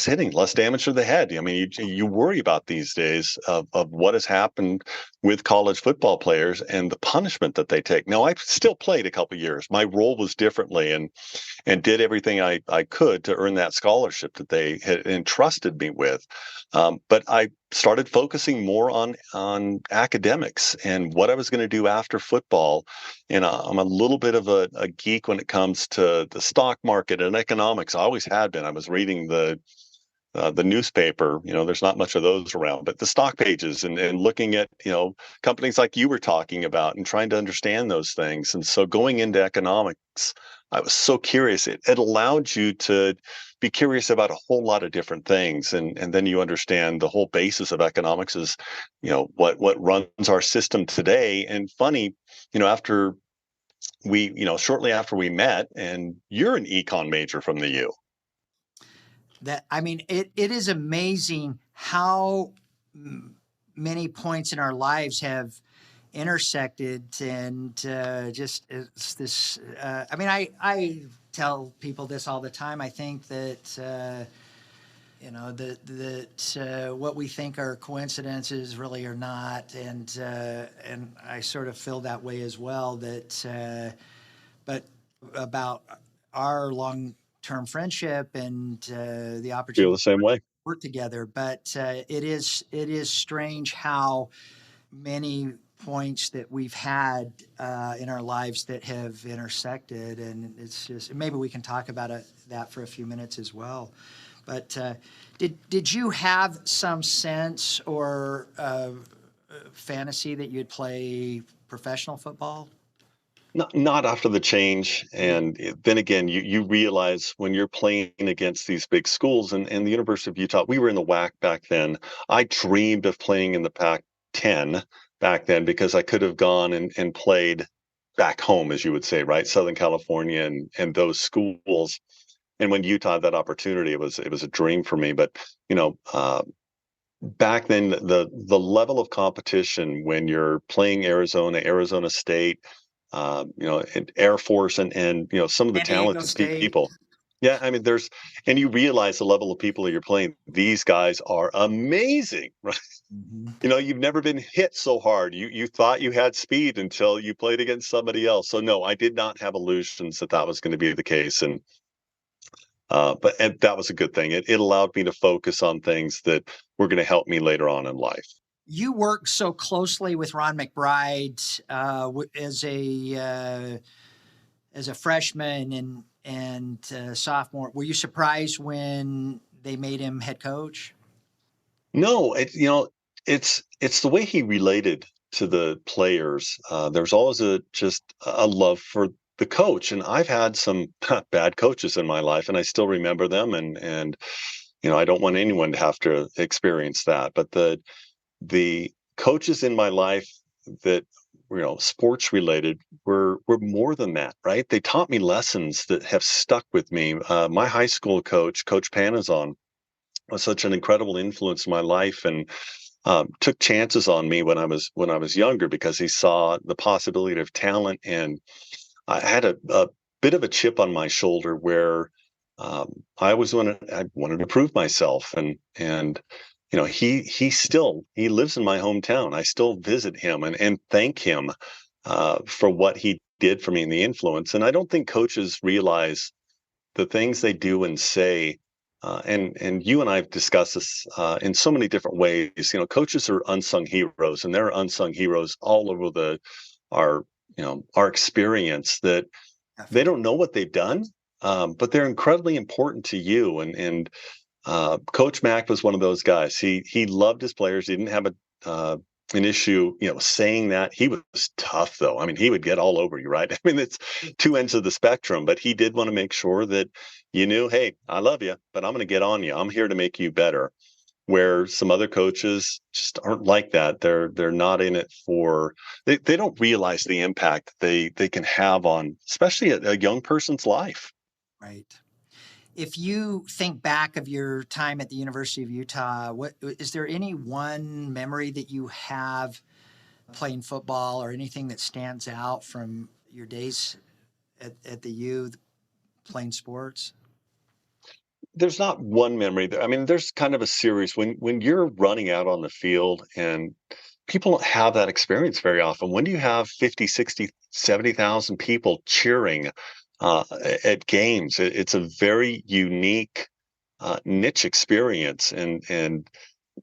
hitting, less damage to the head. You worry about these days of what has happened with college football players and the punishment that they take. Now, I still played a couple of years. My role was differently and did everything I could to earn that scholarship that they had entrusted me with. But I started focusing more on academics and what I was going to do after football. And I'm a little bit of a geek when it comes to the stock market and economics. I always had been. I was reading the the newspaper. There's not much of those around, but the stock pages and looking at, companies like you were talking about and trying to understand those things. And so going into economics, I was so curious. It allowed you to be curious about a whole lot of different things. And then you understand the whole basis of economics is, what runs our system today. And funny, after shortly after we met, and you're an econ major from the U. It is amazing how many points in our lives have intersected, and just it's this. I tell people this all the time. I think that what we think are coincidences really are not, and I sort of feel that way as well. But about our long-term friendship and the opportunity feel the same way. to work together. But it is strange how many points that we've had in our lives that have intersected, and it's just maybe we can talk about that for a few minutes as well. But did you have some sense or fantasy that you'd play professional football? Not after the change. And then again, you realize when you're playing against these big schools, and the University of Utah, we were in the WAC back then. I dreamed of playing in the Pac-10 back then because I could have gone and played back home, as you would say, right? Southern California and those schools. And when Utah had that opportunity, it was a dream for me. But, back then, the level of competition when you're playing Arizona State, Air Force, and some of the talented people. Yeah, and you realize the level of people that you're playing. These guys are amazing, right? Mm-hmm. You've never been hit so hard. You thought you had speed until you played against somebody else. So no, I did not have illusions that was going to be the case, and that was a good thing. It allowed me to focus on things that were going to help me later on in life. You worked so closely with Ron McBride as a freshman and sophomore. Were you surprised when they made him head coach? No, it's the way he related to the players. There's always just a love for the coach, and I've had some bad coaches in my life, and I still remember them. And I don't want anyone to have to experience that. But the coaches in my life that sports related were more than that, right? They taught me lessons that have stuck with me. My high school coach, Coach Panazon, was such an incredible influence in my life, and took chances on me when I was younger because he saw the possibility of talent. And I had a bit of a chip on my shoulder where I wanted to prove myself, and he lives in my hometown. I still visit him and thank him for what he did for me and the influence. And I don't think coaches realize the things they do and say. And you and I have discussed this in so many different ways. Coaches are unsung heroes, and there are unsung heroes all over our experience that they don't know what they've done, but they're incredibly important to you. And Coach Mack was one of those guys. He loved his players. He didn't have an issue, saying that. He was tough, though. He would get all over you, right? It's two ends of the spectrum, but he did want to make sure that you knew, hey, I love you, but I'm going to get on you. I'm here to make you better. Where some other coaches just aren't like that. They're not in it for, they don't realize the impact they can have on, especially a young person's life. Right. If you think back of your time at the University of Utah, is there any one memory that you have playing football, or anything that stands out from your days at the U playing sports? There's not one memory. There's kind of a series when you're running out on the field, and people don't have that experience very often. When do you have 50, 60, 70,000 people cheering at games? It's a very unique niche experience, and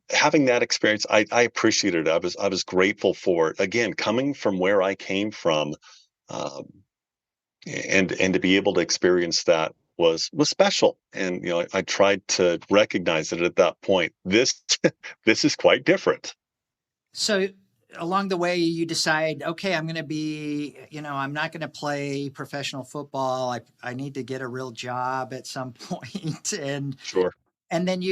having that experience, I appreciated it. I was grateful for it. Again, coming from where I came from, and to be able to experience that was special. And I tried to recognize it at that point. This this is quite different. So along the way, you decide, okay, I'm going to be, I'm not going to play professional football. I need to get a real job at some point. Sure. And then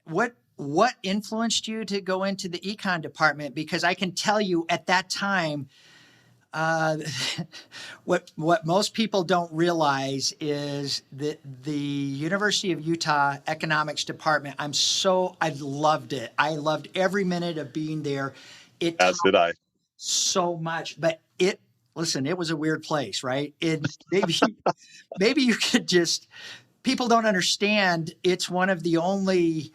what influenced you to go into the econ department? Because I can tell you at that time, what most people don't realize is that the University of Utah economics department, I loved it. I loved every minute of being there. As did I. So much, but it was a weird place, right? Maybe you could people don't understand. It's one of the only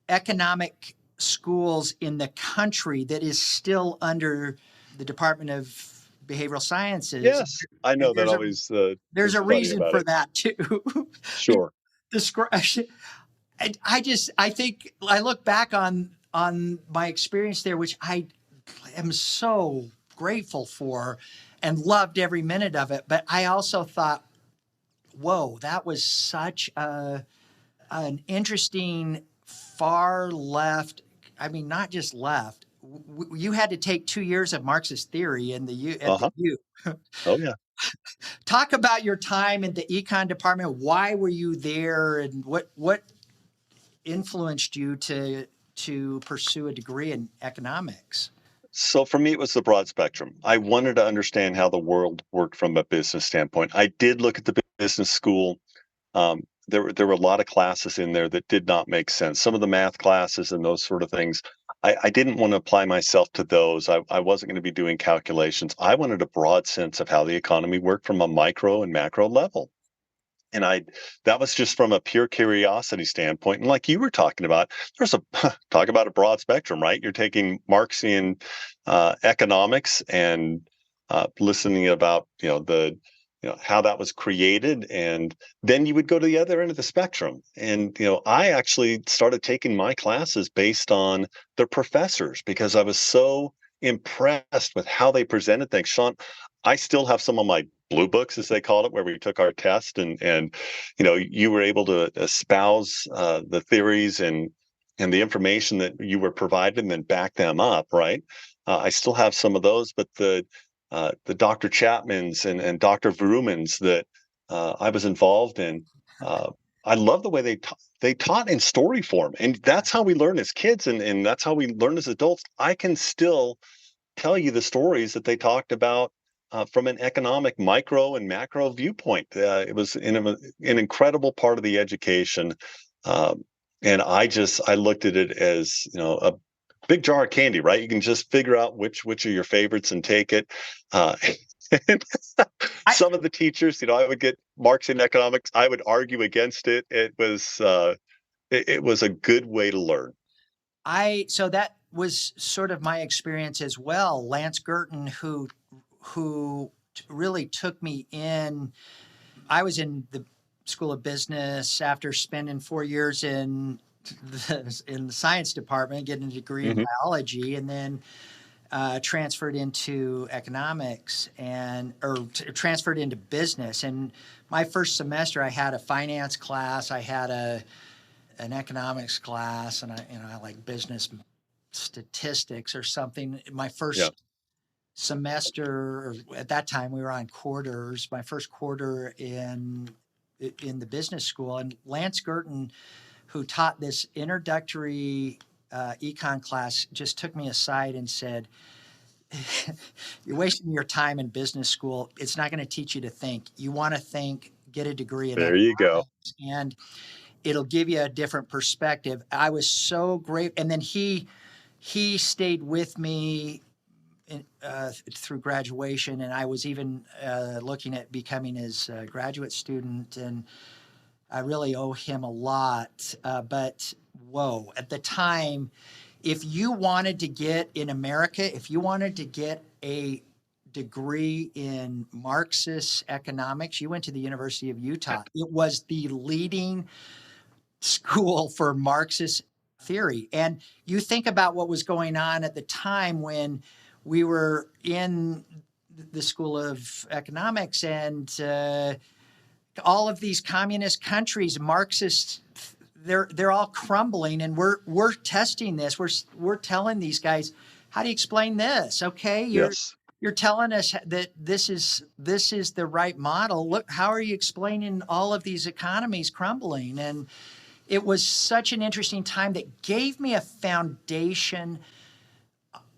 economic schools in the country that is still under the Department of Behavioral Sciences. Yes, I know that always. There's a reason for that too. Sure. I think I look back on my experience there, which I am so grateful for and loved every minute of it. But I also thought, whoa, that was such an interesting far left. I mean, not just left. You had to take 2 years of Marxist theory in the U. The U. Oh yeah. Talk about your time in the econ department. Why were you there, and what influenced you to pursue a degree in economics? So for me, it was the broad spectrum. I wanted to understand how the world worked from a business standpoint. I did look at the business school. There were a lot of classes in there that did not make sense. Some of the math classes and those sort of things, I didn't want to apply myself to those. I wasn't going to be doing calculations. I wanted a broad sense of how the economy worked from a micro and macro level. And that was just from a pure curiosity standpoint. And like you were talking about, talk about a broad spectrum, right? You're taking Marxian economics and listening about, how that was created. And then you would go to the other end of the spectrum. And, I actually started taking my classes based on their professors because I was so impressed with how they presented things. Sean, I still have some of my blue books, as they called it, where we took our test and you were able to espouse the theories and the information that you were provided and then back them up, right? I still have some of those, but the Dr. Chapman's and Dr. Vrooman's that I was involved in, I love the way they taught in story form, and that's how we learn as kids, and that's how we learn as adults. I can still tell you the stories that they talked about from an economic micro and macro viewpoint. It was an incredible part of the education, and I looked at it as a big jar of candy, right? You can just figure out which are your favorites and take it. Some of the teachers, I would get Marxian economics. I would argue against it. It was a good way to learn. So that was sort of my experience as well. Lance Girton, who really took me in. I was in the School of Business after spending 4 years in the science department, getting a degree in biology, and then transferred into economics transferred into business. And my first semester, I had a finance class, I had an economics class, and I like business statistics or something. My first semester, at that time we were on quarters. My first quarter in the business school, and Lance Girton, who taught this introductory econ class, just took me aside and said, "You're wasting your time in business school. It's not going to teach you to think. You want to think, get a degree in there you go, and it'll give you a different perspective." I was so great, and then he stayed with me through graduation, and I was even looking at becoming his graduate student, and I really owe him a lot. But whoa, at the time, if you wanted to get in America, if you wanted to get a degree in Marxist economics, you went to the University of Utah. It was the leading school for Marxist theory. And you think about what was going on at the time when we were in the School of Economics, and all of these communist countries, Marxists, they're all crumbling, and we're testing this. We're telling these guys, how do you explain this? Okay, you're telling us that this is the right model. Look, how are you explaining all of these economies crumbling? And it was such an interesting time that gave me a foundation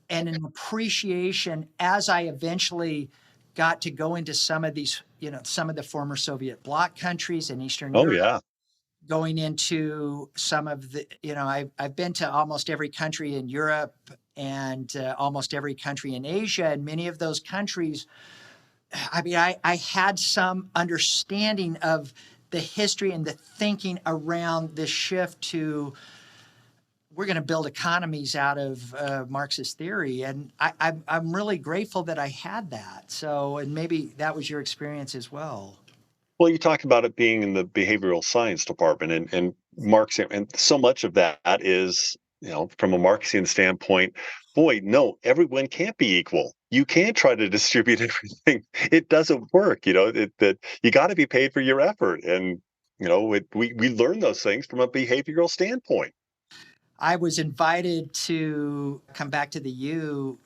and an appreciation as I eventually got to go into some of these, some of the former Soviet bloc countries in Eastern Europe. Yeah. Going into some of the, I've been to almost every country in Europe and almost every country in Asia. And many of those countries, I had some understanding of the history and the thinking around this shift to, we're going to build economies out of Marxist theory. And I'm really grateful that I had that. So, and maybe that was your experience as well. Well, you talk about it being in the behavioral science department, and Marxian, and so much of that is, from a Marxian standpoint, boy, no, everyone can't be equal. You can't try to distribute everything. It doesn't work. That you got to be paid for your effort. And, we learn those things from a behavioral standpoint. I was invited to come back to the U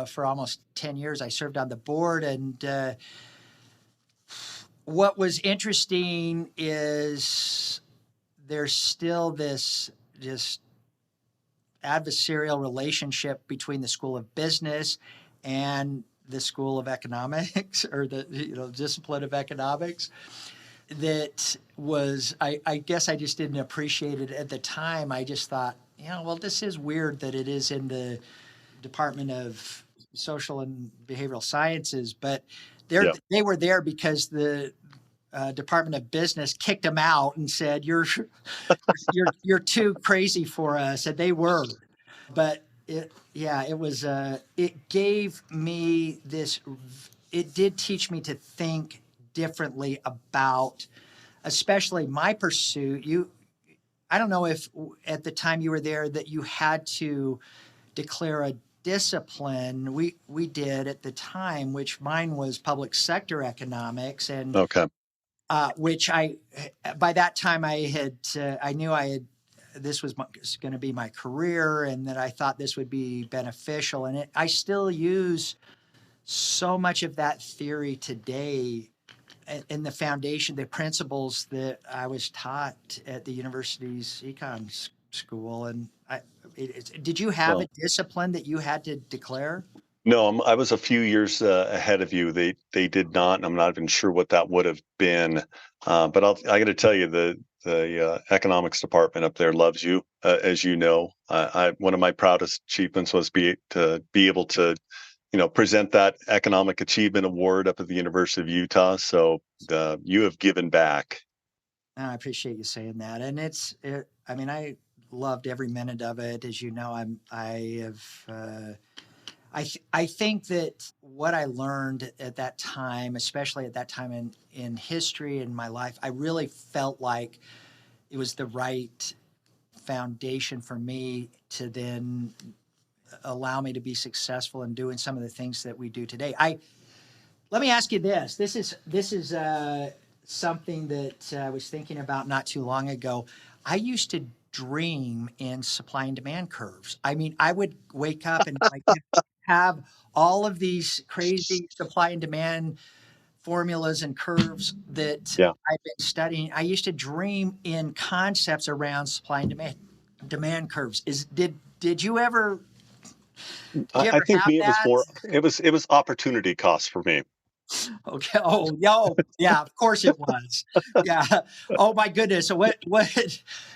for almost 10 years. I served on the board, and what was interesting is there's still this just adversarial relationship between the School of Business and the School of Economics, or the discipline of economics. That was, I guess I just didn't appreciate it at the time. I just thought, well, this is weird that it is in the Department of Social and Behavioral Sciences, but they were there because the Department of Business kicked them out and said, you're too crazy for us. And they were, but it gave me this, it did teach me to think differently about, especially my pursuit. I don't know if at the time you were there that you had to declare a discipline. We did at the time, which mine was public sector economics, and which by that time I knew this was going to be my career, and that I thought this would be beneficial. And I still use so much of that theory today in the foundation, the principles that I was taught at the university's econ school. And did you have a discipline that you had to declare? No, I was a few years ahead of you. They did not, and I'm not even sure what that would have been. But I got to tell you, the economics department up there loves you, as you know. One of my proudest achievements was be able to, present that economic achievement award up at the University of Utah. So you have given back. I appreciate you saying that, and I loved every minute of it. As you know, I think that what I learned at that time, especially at that time in history in my life, I really felt like it was the right foundation for me to then allow me to be successful in doing some of the things that we do today. Let me ask you this. This is something that I was thinking about not too long ago. I used to dream in supply and demand curves. I would wake up and have all of these crazy supply and demand formulas and curves that I've been studying. I used to dream in concepts around supply and demand curves. Did you ever? I think me, it was opportunity cost for me. Okay. Oh, yeah. Of course it was. Yeah. Oh my goodness. So what?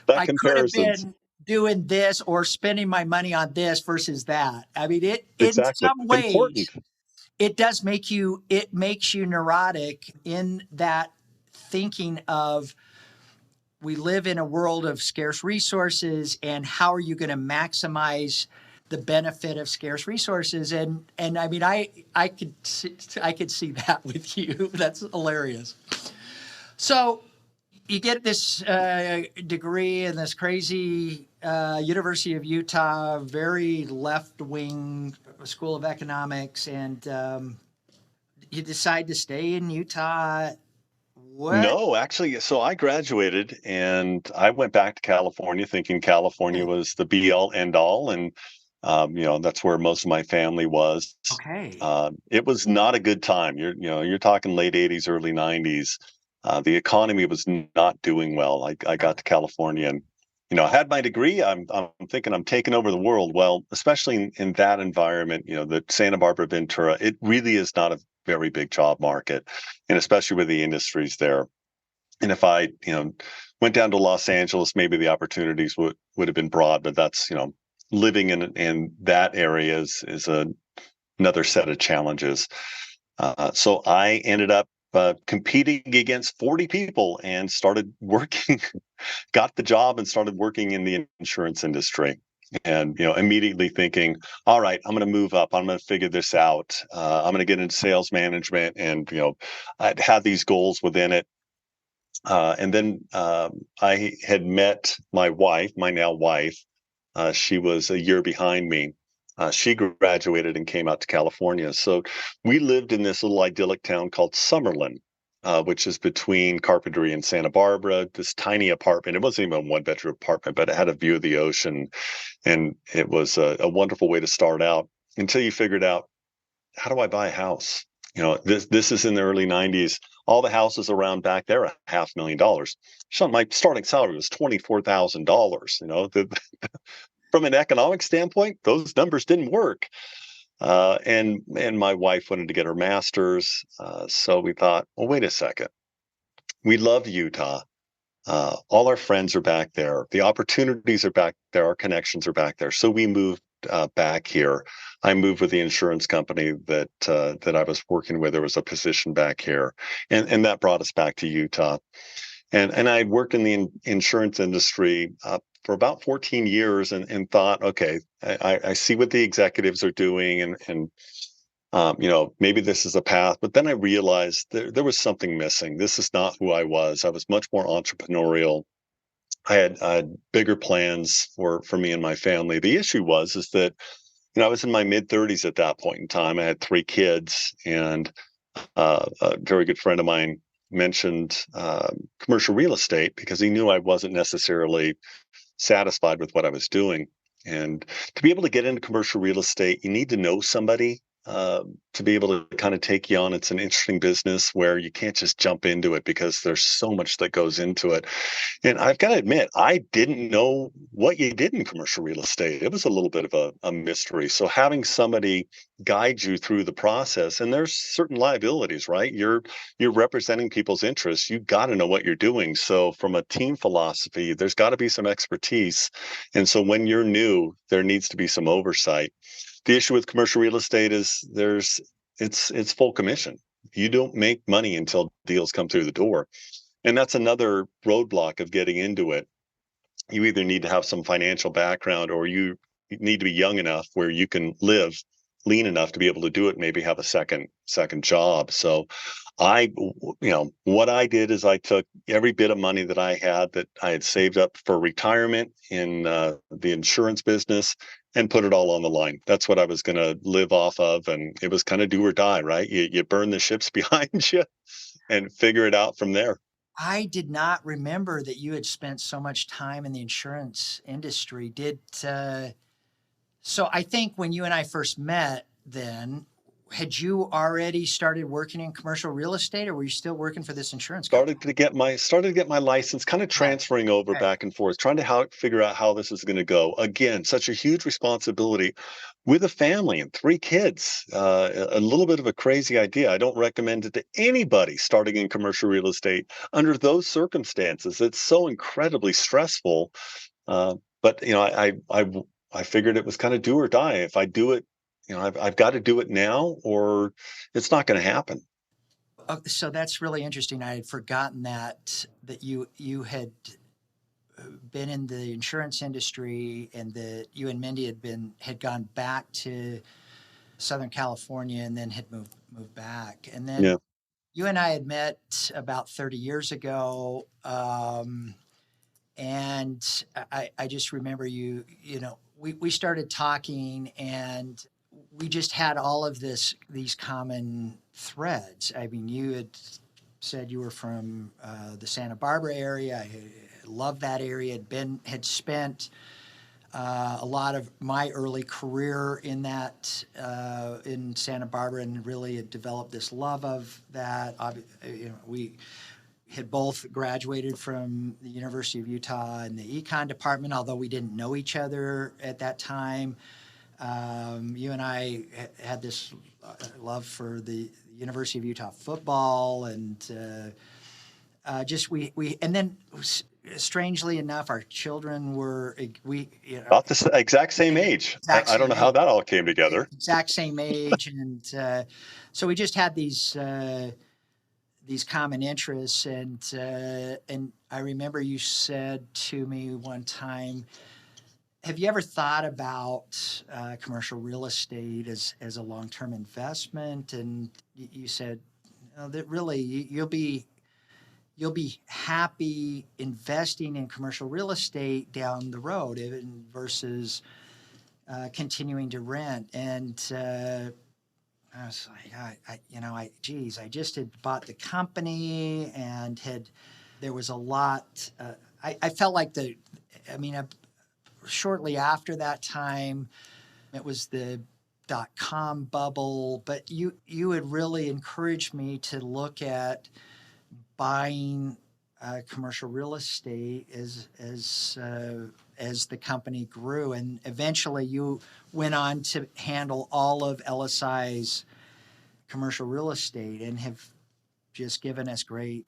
I could have been doing this or spending my money on this versus that. Exactly. In some ways, important. It does make you. It makes you neurotic in that thinking of, we live in a world of scarce resources, and how are you going to maximize the benefit of scarce resources? And I could see that with you. That's hilarious. So you get this degree in this crazy University of Utah, very left-wing School of Economics, and you decide to stay in Utah. What? No, actually, so I graduated and I went back to California thinking California Okay. was the be all end all. And, that's where most of my family was. Okay. It was not a good time. You're talking late 80s, early 90s. The economy was not doing well. I Yeah. got to California and, I had my degree. I'm thinking I'm taking over the world. Well, especially in that environment, the Santa Barbara, Ventura, it really is not a very big job market, and especially with the industries there. And if I, went down to Los Angeles, maybe the opportunities would have been broad, but that's, living in that area is another set of challenges. So I ended up competing against 40 people and started working, got the job and started working in the insurance industry. And immediately thinking, all right, I'm going to move up. I'm going to figure this out. I'm going to get into sales management, and I'd had these goals within it. And then I had met my wife, my now wife. She was a year behind me. She graduated and came out to California. So we lived in this little idyllic town called Summerlin, which is between Carpentry and Santa Barbara. This tiny apartment. It wasn't even a one-bedroom apartment, but it had a view of the ocean. And it was a wonderful way to start out until you figured out, how do I buy a house? This is in the early 90s. All the houses around back there are $500,000. So my starting salary was $24,000. From an economic standpoint, those numbers didn't work. And my wife wanted to get her master's, so we thought, well, wait a second. We love Utah. All our friends are back there. The opportunities are back there. Our connections are back there. So we moved back here. I moved with the insurance company that I was working with. There was a position back here, and that brought us back to Utah. And I worked in the insurance industry for about 14 years, and thought, okay, I see what the executives are doing, and maybe this is a path. But then I realized there was something missing. This is not who I was. I was much more entrepreneurial. I had bigger plans for me and my family. The issue is that I was in my mid 30s at that point in time. I had 3 kids, and a very good friend of mine mentioned commercial real estate because he knew I wasn't necessarily satisfied with what I was doing. And to be able to get into commercial real estate, you need to know somebody to be able to kind of take you on. It's an interesting business where you can't just jump into it because there's so much that goes into it. And I've got to admit, I didn't know what you did in commercial real estate. It was a little bit of a mystery. So having somebody guide you through the process, and there's certain liabilities, right? You're representing people's interests. You got to know what you're doing. So from a team philosophy, there's got to be some expertise. And so when you're new, there needs to be some oversight. The issue with commercial real estate is it's full commission. You don't make money until deals come through the door. And that's another roadblock of getting into it. You either need to have some financial background, or you need to be young enough where you can live lean enough to be able to do it, maybe have a second job. So what I did is I took every bit of money that I had saved up for retirement in the insurance business, and put it all on the line. That's what I was going to live off of. And it was kind of do or die, right? You burn the ships behind you and figure it out from there. I did not remember that you had spent so much time in the insurance industry. So I think when you and I first met, then had you already started working in commercial real estate, or were you still working for this insurance company? Started to get my license, kind of Right. transferring over Okay. back and forth, trying to figure out how this is going to go. Again, such a huge responsibility with a family and 3 kids. A little bit of a crazy idea. I don't recommend it to anybody starting in commercial real estate under those circumstances. It's so incredibly stressful. But I figured it was kind of do or die. If I do it, I've got to do it now, or it's not going to happen. So that's really interesting. I had forgotten that you had been in the insurance industry, and that you and Mindy had gone back to Southern California and then had moved back. And then Yeah. you and I had met about 30 years ago. And I just remember we started talking, and we just had all of these common threads. I mean, you had said you were from the Santa Barbara area. I loved that area. Had spent a lot of my early career in that in Santa Barbara, and really had developed this love of that. We had both graduated from the University of Utah in the econ department, although we didn't know each other at that time. You and I had this love for the University of Utah football, and just we and then strangely enough, our children were about the exact same age. I don't know how that all came together. Exact same age, and so we just had these common interests, and I remember you said to me one time, have you ever thought about commercial real estate as a long-term investment? And you said, that really you'll be happy investing in commercial real estate down the road versus continuing to rent. And I was like, I just had bought the company, and there was a lot. I felt like shortly after that time, it was the .com bubble, but you had really encouraged me to look at buying commercial real estate as the company grew, and eventually you went on to handle all of LSI's commercial real estate, and have just given us great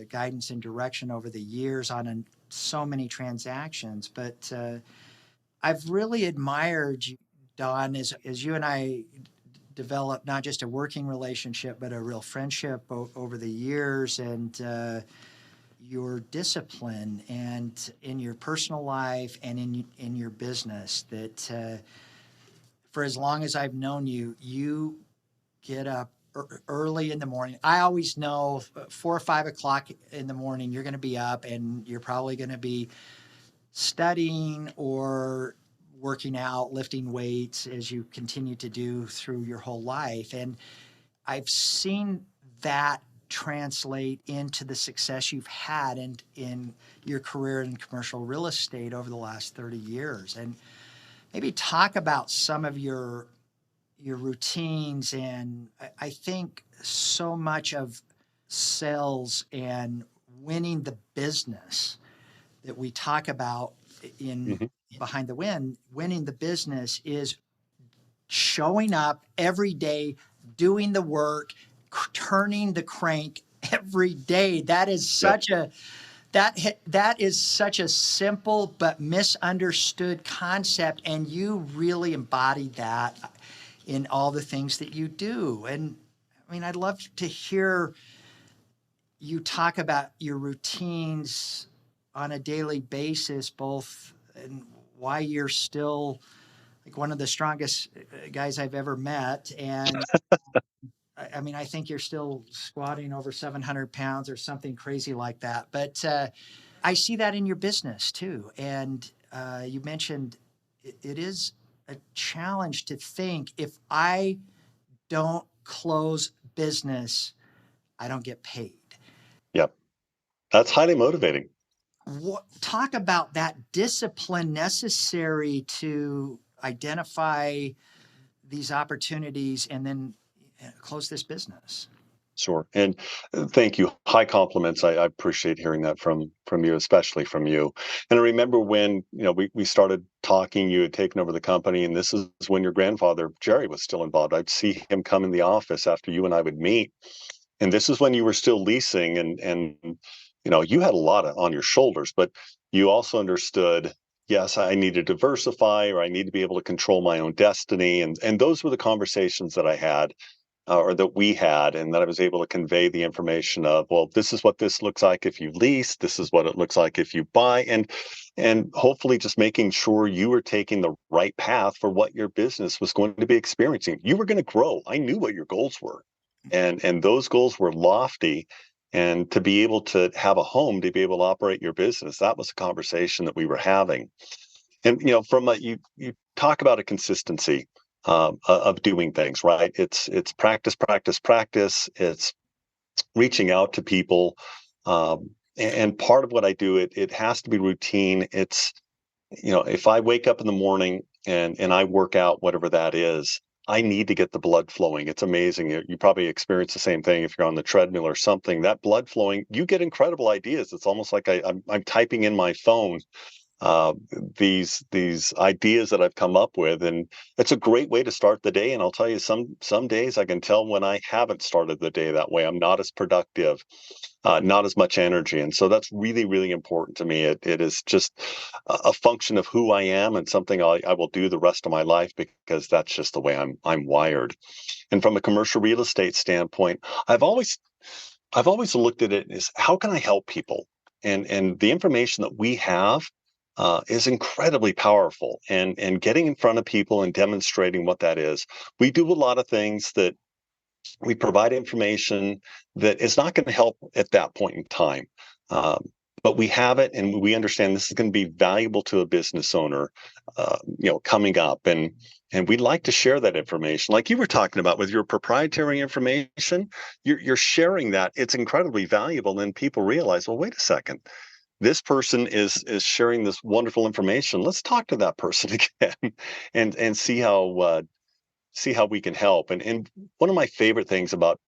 guidance and direction over the years on so many transactions. But I've really admired you, Don, as you and I developed not just a working relationship, but a real friendship over the years, and your discipline and in your personal life and in your business, that for as long as I've known you, you get up early in the morning. I always know 4 or 5 o'clock in the morning, you're going to be up, and you're probably going to be studying or working out, lifting weights, as you continue to do through your whole life. And I've seen that translate into the success you've had in your career in commercial real estate over the last 30 years. And maybe talk about some of your routines. And I think so much of sales and winning the business that we talk about in Behind the Win, winning the business is showing up every day, doing the work, turning the crank every day. That is such that is such a simple but misunderstood concept, and you really embody that in all the things that you do. And I mean, I'd love to hear you talk about your routines on a daily basis, both and why you're still like one of the strongest guys I've ever met. And I mean, I think you're still squatting over 700 pounds or something crazy like that. But I see that in your business too. And you mentioned it is a challenge to think, if I don't close business, I don't get paid. Yep. That's highly motivating. Talk about that discipline necessary to identify these opportunities and then close this business. Sure. And thank you. High compliments. I appreciate hearing that from you, especially from you. And I remember when, we started talking, you had taken over the company, and this is when your grandfather, Jerry, was still involved. I'd see him come in the office after you and I would meet. And this is when you were still leasing, and you had a lot on your shoulders, but you also understood, yes, I need to diversify, or I need to be able to control my own destiny. And those were the conversations that I had, or that we had, and that I was able to convey the information of, well, this is what this looks like if you lease, this is what it looks like if you buy, and hopefully just making sure you were taking the right path for what your business was going to be experiencing. You were going to grow. I knew what your goals were, and those goals were lofty. And to be able to have a home, to be able to operate your business, that was a conversation that we were having. And you talk about a consistency of doing things, right? It's practice, practice, practice. It's reaching out to people. And part of what I do, it has to be routine. It's, if I wake up in the morning and I work out, whatever that is, I need to get the blood flowing. It's amazing. You probably experience the same thing if you're on the treadmill or something. That blood flowing, you get incredible ideas. It's almost like I'm typing in my phone uh, these ideas that I've come up with, and it's a great way to start the day. And I'll tell you, some days I can tell when I haven't started the day that way. I'm not as productive, not as much energy, and so that's really, really important to me. It is just a function of who I am and something I will do the rest of my life because that's just the way I'm wired. And from a commercial real estate standpoint, I've always looked at it as how can I help people, and the information that we have is incredibly powerful. And getting in front of people and demonstrating what that is. We do a lot of things that we provide information that is not going to help at that point in time. But we have it, and we understand this is going to be valuable to a business owner, coming up, and we'd like to share that information, like you were talking about with your proprietary information. You're sharing that; it's incredibly valuable. And then people realize, well, wait a second, this person is sharing this wonderful information. Let's talk to that person again, and see how we can help. And one of my favorite things about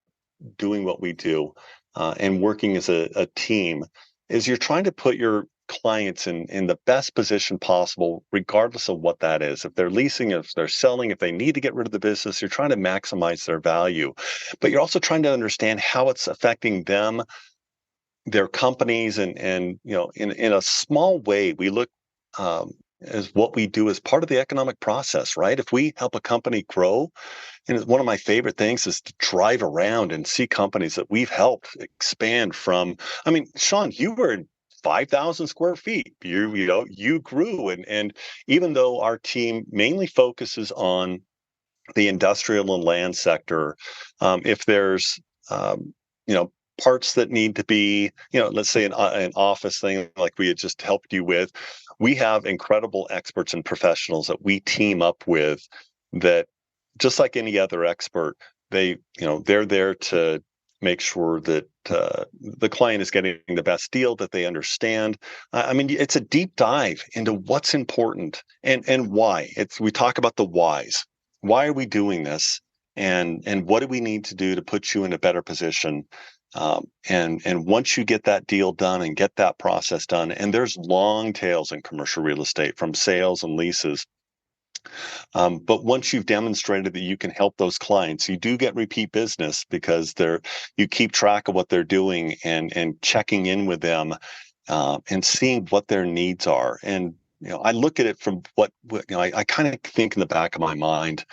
doing what we do and working as a team is you're trying to put your clients in the best position possible, regardless of what that is. If they're leasing, if they're selling, if they need to get rid of the business, you're trying to maximize their value. But you're also trying to understand how it's affecting them, their companies, and in a small way, we look as what we do as part of the economic process, right? If we help a company grow, and one of my favorite things is to drive around and see companies that we've helped expand from. I mean, Sean, you were in 5,000 square feet. You grew, and even though our team mainly focuses on the industrial and land sector, if there's you know parts that need to be, let's say an office thing like we had just helped you with, we have incredible experts and professionals that we team up with, that just like any other expert, they're there to make sure that the client is getting the best deal, that they understand. I mean, it's a deep dive into what's important and why. We talk about the whys. Why are we doing this? And what do we need to do to put you in a better position? And once you get that deal done and get that process done, and there's long tails in commercial real estate from sales and leases. But once you've demonstrated that you can help those clients, you do get repeat business because you keep track of what they're doing and checking in with them and seeing what their needs are. And I look at it from I kind of think in the back of my mind.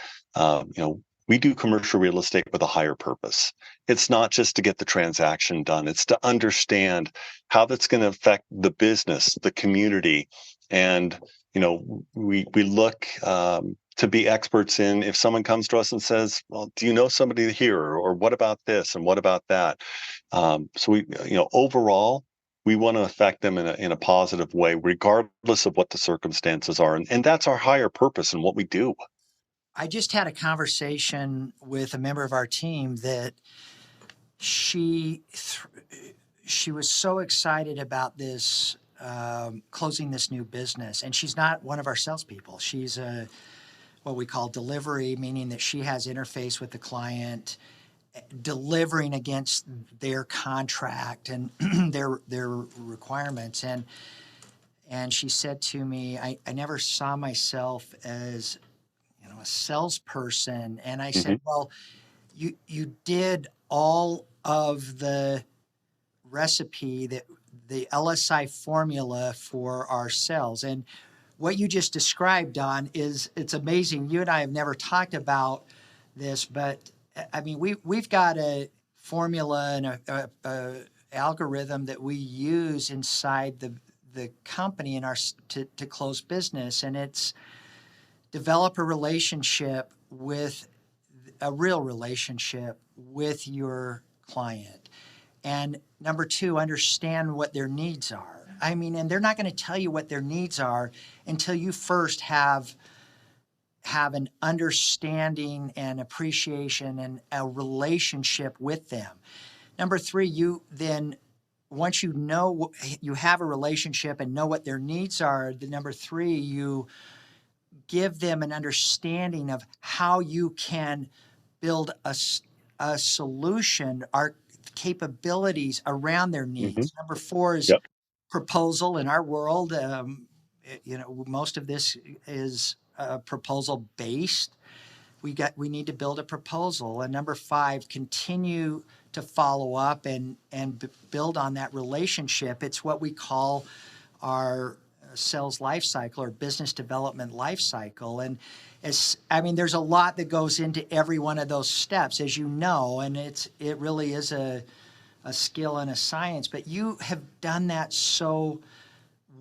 We do commercial real estate with a higher purpose. It's not just to get the transaction done. It's to understand how that's going to affect the business, the community, and we look to be experts in. If someone comes to us and says, "Well, do you know somebody here?" or "What about this?" and "What about that?" So we, overall, we want to affect them in a positive way, regardless of what the circumstances are, and that's our higher purpose in what we do. I just had a conversation with a member of our team that she was so excited about this closing this new business, and she's not one of our salespeople. She's what we call delivery, meaning that she has interface with the client, delivering against their contract and their requirements. And she said to me, I never saw myself as a salesperson. And I said, well, you did all of the recipe, that the LSI formula for our sales. And what you just described, Don, it's amazing. You and I have never talked about this, but I mean, we've got a formula and a algorithm that we use inside the company in to close business, and it's develop a real relationship with your client. And number two, understand what their needs are. I mean, and they're not going to tell you what their needs are until you first have an understanding and appreciation and a relationship with them. Number three, you then, once you know you have a relationship and know what their needs are, the number three, you give them an understanding of how you can build a solution, our capabilities around their needs. Number four is Yep. proposal. In our world, most of this is proposal based. We need to build a proposal. And number five, continue to follow up and build on that relationship. It's what we call our sales life cycle or business development life cycle. And there's a lot that goes into every one of those steps, as you know, and it really is a skill and a science, but you have done that so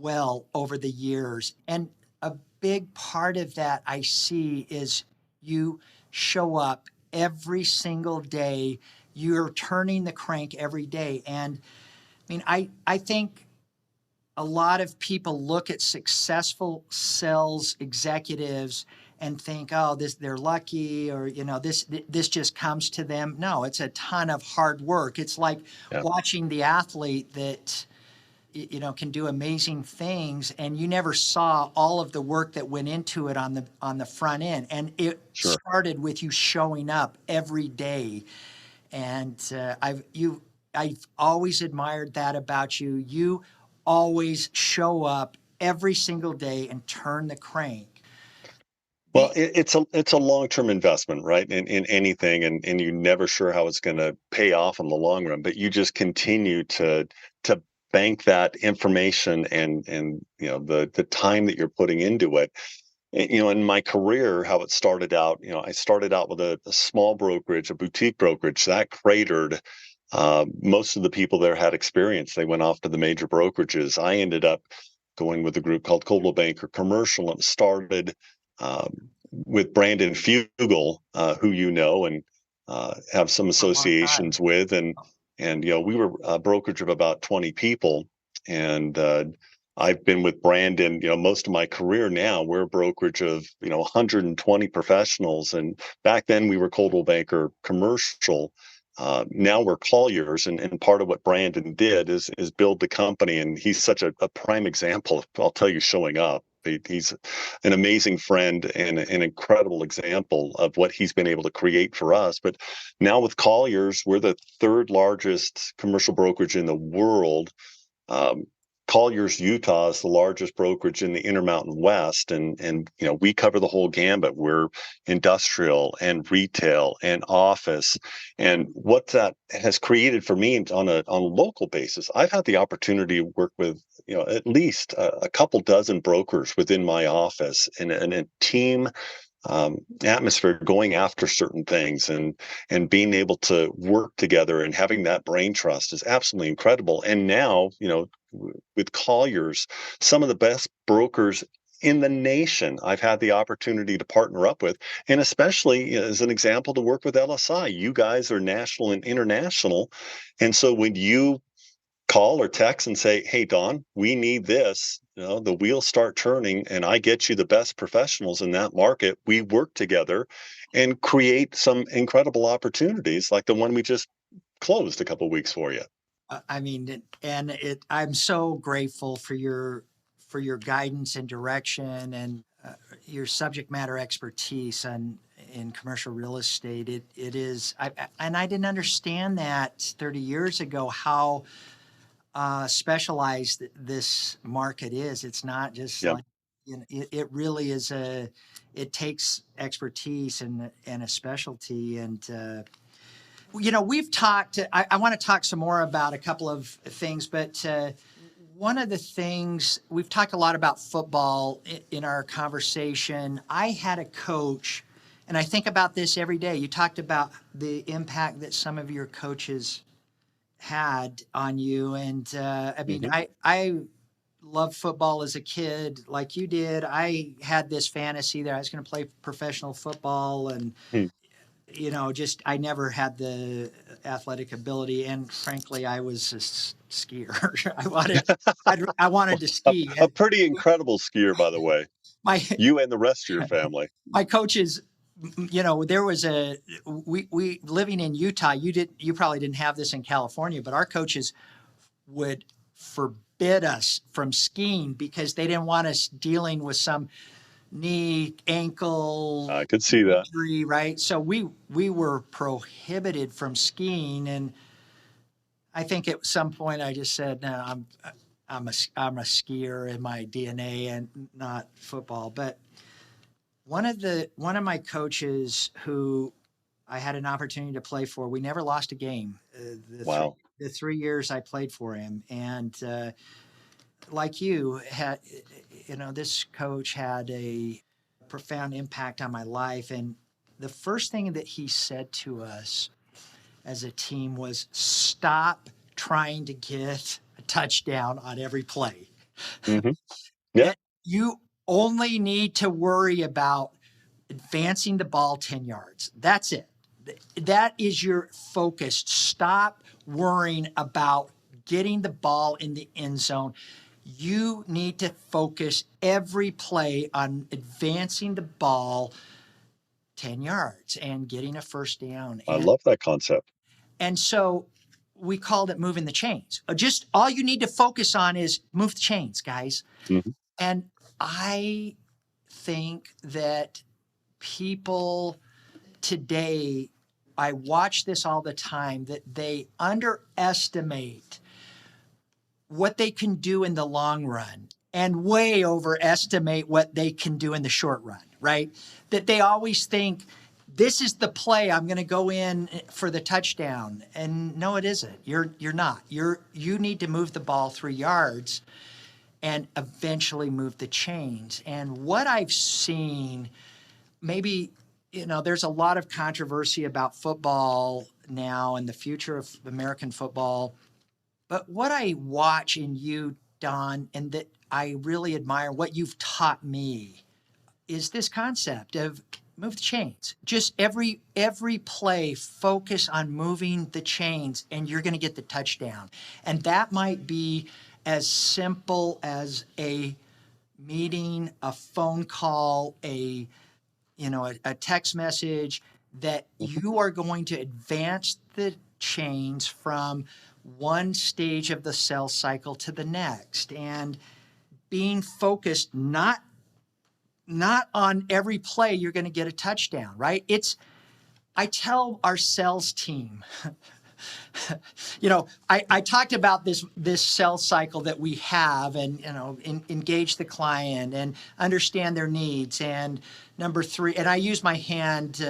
well over the years. And a big part of that I see is you show up every single day. You're turning the crank every day. And I think a lot of people look at successful sales executives and think, oh, they're lucky, or this just comes to them. No, it's a ton of hard work. It's like watching the athlete that can do amazing things, and you never saw all of the work that went into it on the front end. And it started with you showing up every day. And I've always admired that about you. You always show up every single day and turn the crank. Well, it's a long-term investment, right? In anything, and you're never sure how it's going to pay off in the long run, but you just continue to bank that information and the time that you're putting into it. And, in my career, how it started out, I started out with a small brokerage, a boutique brokerage that cratered. Most of the people there had experience. They went off to the major brokerages. I ended up going with a group called Coldwell Banker Commercial, and started with Brandon Fugel, who and have some associations with, and we were a brokerage of about 20 people, and I've been with Brandon, most of my career now. We're a brokerage of 120 professionals, and back then we were Coldwell Banker Commercial. Now we're Colliers, and part of what Brandon did is build the company, and he's such a prime example of, I'll tell you, showing up. He's an amazing friend and an incredible example of what he's been able to create for us. But now with Colliers, we're the third largest commercial brokerage in the world. Colliers, Utah is the largest brokerage in the Intermountain West, and we cover the whole gambit. We're industrial and retail and office, and what that has created for me on a local basis, I've had the opportunity to work with at least a couple dozen brokers within my office, and a team atmosphere going after certain things, and being able to work together and having that brain trust is absolutely incredible. And now, with Colliers, some of the best brokers in the nation I've had the opportunity to partner up with, and especially as an example, to work with LSI. You guys are national and international, and so when you call or text and say, hey, Don, we need this, the wheels start turning, and I get you the best professionals in that market. We work together and create some incredible opportunities like the one we just closed a couple of weeks for you. I'm so grateful for your guidance and direction, and your subject matter expertise in commercial real estate. It is, and I didn't understand that 30 years ago, how specialized this market is. It's not just like, it really is it takes expertise and a specialty. And we've talked, I want to talk some more about a couple of things, but one of the things, we've talked a lot about football in our conversation. I had a coach, and I think about this every day. You talked about the impact that some of your coaches had on you. And I loved football as a kid, like you did. I had this fantasy that I was going to play professional football, and I never had the athletic ability, and frankly, I was a skier. I wanted to ski. A pretty incredible skier, by the way. You and the rest of your family. My coaches there was we living in Utah. You probably didn't have this in California, but our coaches would forbid us from skiing because they didn't want us dealing with some knee, ankle I could see that. injury, right? So we were prohibited from skiing, and I think at some point I just said, no, I'm a skier in my DNA and not football. But one of my coaches who I had an opportunity to play for, we never lost a game. Wow. The 3 years I played for him, and like you had, this coach had a profound impact on my life. And the first thing that he said to us as a team was, stop trying to get a touchdown on every play. Mm-hmm. Yeah. You only need to worry about advancing the ball 10 yards. That's it. That is your focus. Stop worrying about getting the ball in the end zone. You need to focus every play on advancing the ball 10 yards and getting a first down. I love that concept. And so we called it moving the chains. Just all you need to focus on is move the chains, guys. Mm-hmm. And I think that people today, I watch this all the time, that they underestimate what they can do in the long run and way overestimate what they can do in the short run, right? That they always think, this is the play, I'm going to go in for the touchdown. And no, it isn't. You're not. You need to move the ball 3 yards and eventually move the chains. And what I've seen, maybe, there's a lot of controversy about football now and the future of American football. But what I watch in you, Don, and that I really admire, what you've taught me, is this concept of move the chains. Just every play, focus on moving the chains, and you're going to get the touchdown. And that might be as simple as a meeting, a phone call, a text message, that you are going to advance the chains from one stage of the sales cycle to the next, and being focused not on every play you're going to get a touchdown, right? I tell our sales team, I talked about this sales cycle that we have, and engage the client and understand their needs. And number 3, and I use my hand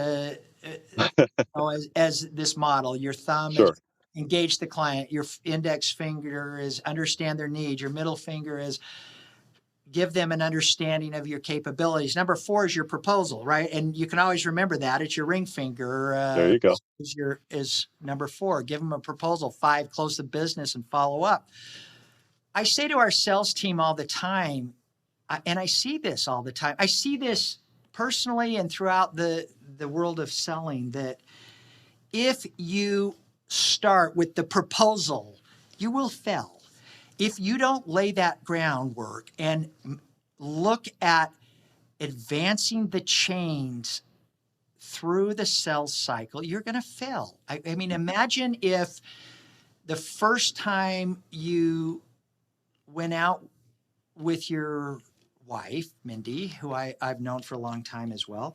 as this model. Your thumb Sure. is engage the client. Your index finger is understand their needs. Your middle finger is give them an understanding of your capabilities. Number 4 is your proposal, right? And you can always remember that. It's your ring finger. There you go. Is number 4. Give them a proposal. 5, close the business and follow up. I say to our sales team all the time, and I see this all the time. I see this personally and throughout the world of selling, that if you start with the proposal, you will fail. If you don't lay that groundwork and look at advancing the chains through the sales cycle, you're going to fail. I mean, imagine if the first time you went out with your wife, Mindy, who I've known for a long time as well,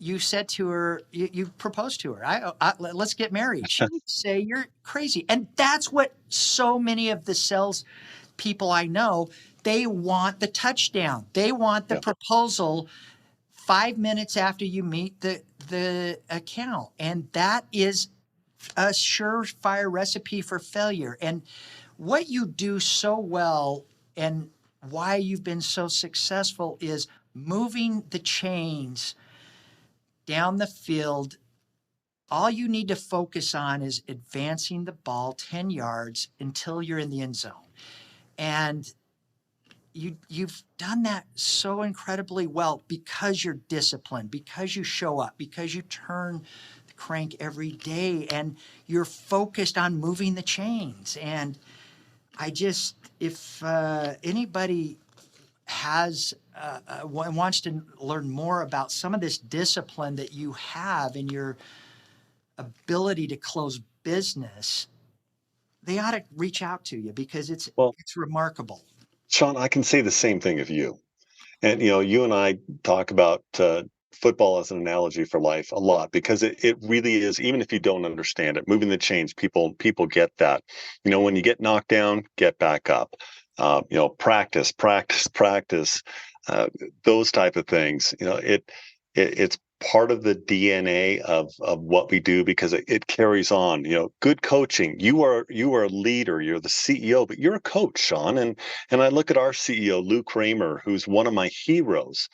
you said to her, you proposed to her, let's get married. She would say, you're crazy. And that's what so many of the sales people I know, they want the touchdown. They want the proposal 5 minutes after you meet the account. And that is a surefire recipe for failure. And what you do so well and why you've been so successful is moving the chains down the field. All you need to focus on is advancing the ball 10 yards until you're in the end zone. And you've done that so incredibly well because you're disciplined, because you show up, because you turn the crank every day, and you're focused on moving the chains. And if anybody wants to learn more about some of this discipline that you have in your ability to close business, they ought to reach out to you because it's remarkable. Sean, I can say the same thing of you. And, you and I talk about football as an analogy for life a lot because it really is, even if you don't understand it, moving the chains, people get that. When you get knocked down, get back up. Practice, practice, practice, those type of things. It's part of the DNA of what we do because it carries on. Good coaching. You are a leader. You're the CEO, but you're a coach, Sean. And I look at our CEO, Lou Kramer, who's one of my heroes.